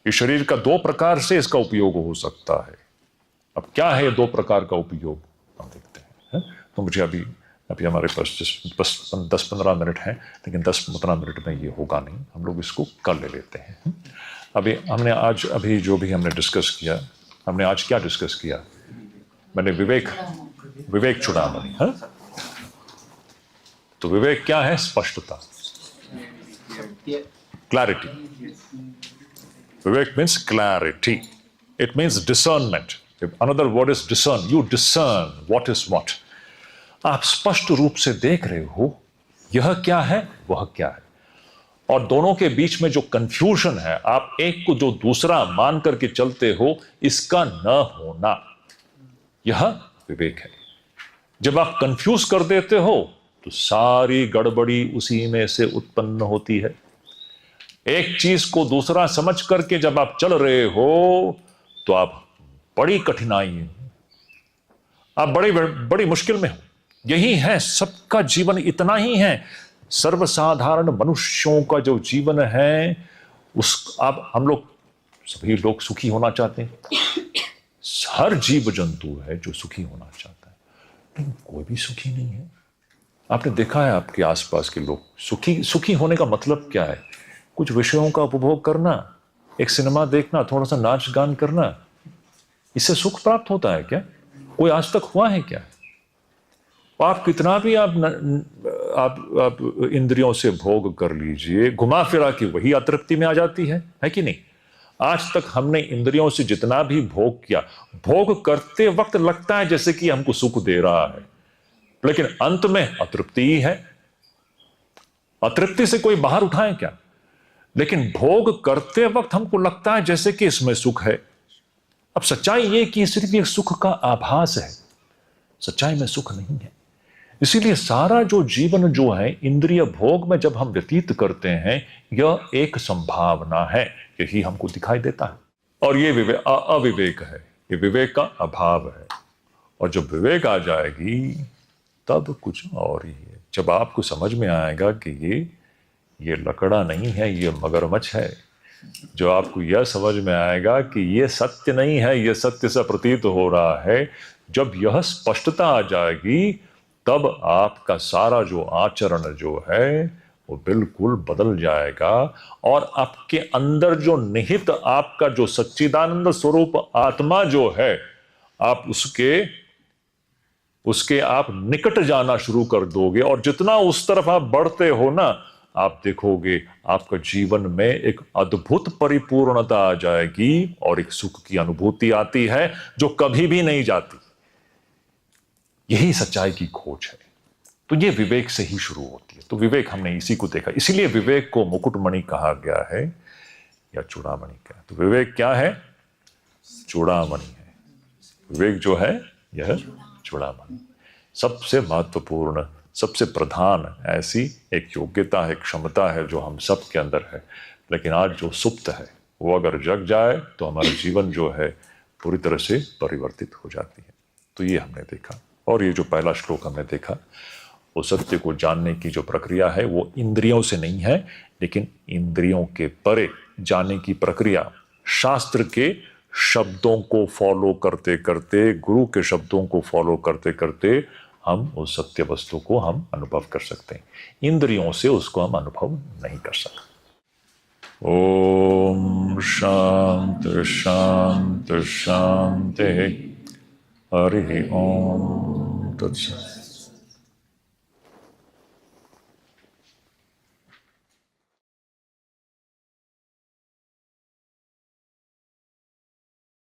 इस शरीर का 2 प्रकार से इसका उपयोग हो सकता है। अब क्या है 2 प्रकार का उपयोग, हम देखते हैं। तो मुझे अभी हमारे पास 10-15 मिनट है, लेकिन 10-15 मिनट में ये होगा नहीं, हम लोग इसको कल ले लेते हैं। अभी हमने आज अभी जो भी हमने डिस्कस किया, हमने आज क्या डिस्कस किया? मैंने विवेक चूड़ामणि। हाँ, तो विवेक क्या है? स्पष्टता, clarity. Vivek means clarity, it means discernment. Another word is discern. You discern what is what. आप स्पष्ट रूप से देख रहे हो यह क्या है, वह क्या है, और दोनों के बीच में जो कंफ्यूजन है, आप एक को जो दूसरा मान करके चलते हो, इसका न होना, यह विवेक है। जब आप कंफ्यूज कर देते हो तो सारी गड़बड़ी उसी में से उत्पन्न होती है। एक चीज को दूसरा समझ करके जब आप चल रहे हो तो आप बड़ी कठिनाई, आप बड़ी मुश्किल में हो। यही है, सबका जीवन इतना ही है। सर्वसाधारण मनुष्यों का जो जीवन है, हम लोग सभी लोग सुखी होना चाहते हैं। हर जीव जंतु है जो सुखी होना चाहता है, लेकिन कोई भी सुखी नहीं है। आपने देखा है आपके आसपास के लोग सुखी होने का मतलब क्या है? कुछ विषयों का उपभोग करना, एक सिनेमा देखना, थोड़ा सा नाच गान करना, इससे सुख प्राप्त होता है क्या? कोई आज तक हुआ है क्या? आप कितना भी आप इंद्रियों से भोग कर लीजिए, घुमा फिरा के वही अतृप्ति में आ जाती है कि नहीं? आज तक हमने इंद्रियों से जितना भी भोग किया, भोग करते वक्त लगता है जैसे कि हमको सुख दे रहा है, लेकिन अंत में अतृप्ति ही है। अतृप्ति से कोई बाहर उठाए क्या? लेकिन भोग करते वक्त हमको लगता है जैसे कि इसमें सुख है। अब सच्चाई ये कि सिर्फ एक सुख का आभास है, सच्चाई में सुख नहीं है। इसीलिए सारा जो जीवन जो है इंद्रिय भोग में जब हम व्यतीत करते हैं, यह एक संभावना है, यही हमको दिखाई देता है। और ये अविवेक है, ये विवेक का अभाव है। और जब विवेक आ जाएगी तब कुछ और ही है। जब आपको समझ में आएगा कि ये लकड़ा नहीं है, ये मगरमच्छ है, जो आपको यह समझ में आएगा कि ये सत्य नहीं है, ये सत्य सा प्रतीत हो रहा है, जब यह स्पष्टता आ जाएगी तब आपका सारा जो आचरण जो है वो बिल्कुल बदल जाएगा और आपके अंदर जो निहित आपका जो सच्चिदानंद स्वरूप आत्मा जो है, आप उसके आप निकट जाना शुरू कर दोगे। और जितना उस तरफ आप बढ़ते हो ना, आप देखोगे आपका जीवन में एक अद्भुत परिपूर्णता आ जाएगी और एक सुख की अनुभूति आती है जो कभी भी नहीं जाती। यही सच्चाई की खोज है। तो ये विवेक से ही शुरू होती है। तो विवेक हमने इसी को देखा, इसीलिए विवेक को मुकुटमणि कहा गया है या चूड़ामणि का। तो विवेक क्या है? चूड़ामणि है। विवेक जो है यह चूड़ामणि, सबसे महत्वपूर्ण, सबसे प्रधान ऐसी एक योग्यता है, क्षमता है जो हम सब के अंदर है। लेकिन आज जो सुप्त है वो अगर जग जाए तो हमारा जीवन जो है पूरी तरह से परिवर्तित हो जाती है। तो ये हमने देखा। और ये जो पहला श्लोक हमने देखा, वो सत्य को जानने की जो प्रक्रिया है वो इंद्रियों से नहीं है, लेकिन इंद्रियों के परे जाने की प्रक्रिया शास्त्र के शब्दों को फॉलो करते करते, गुरु के शब्दों को फॉलो करते करते हम उस सत्य वस्तु को हम अनुभव कर सकते हैं। इंद्रियों से उसको हम अनुभव नहीं कर सकते। ओम शांति शांति शांति। हरि ओम तत्सत।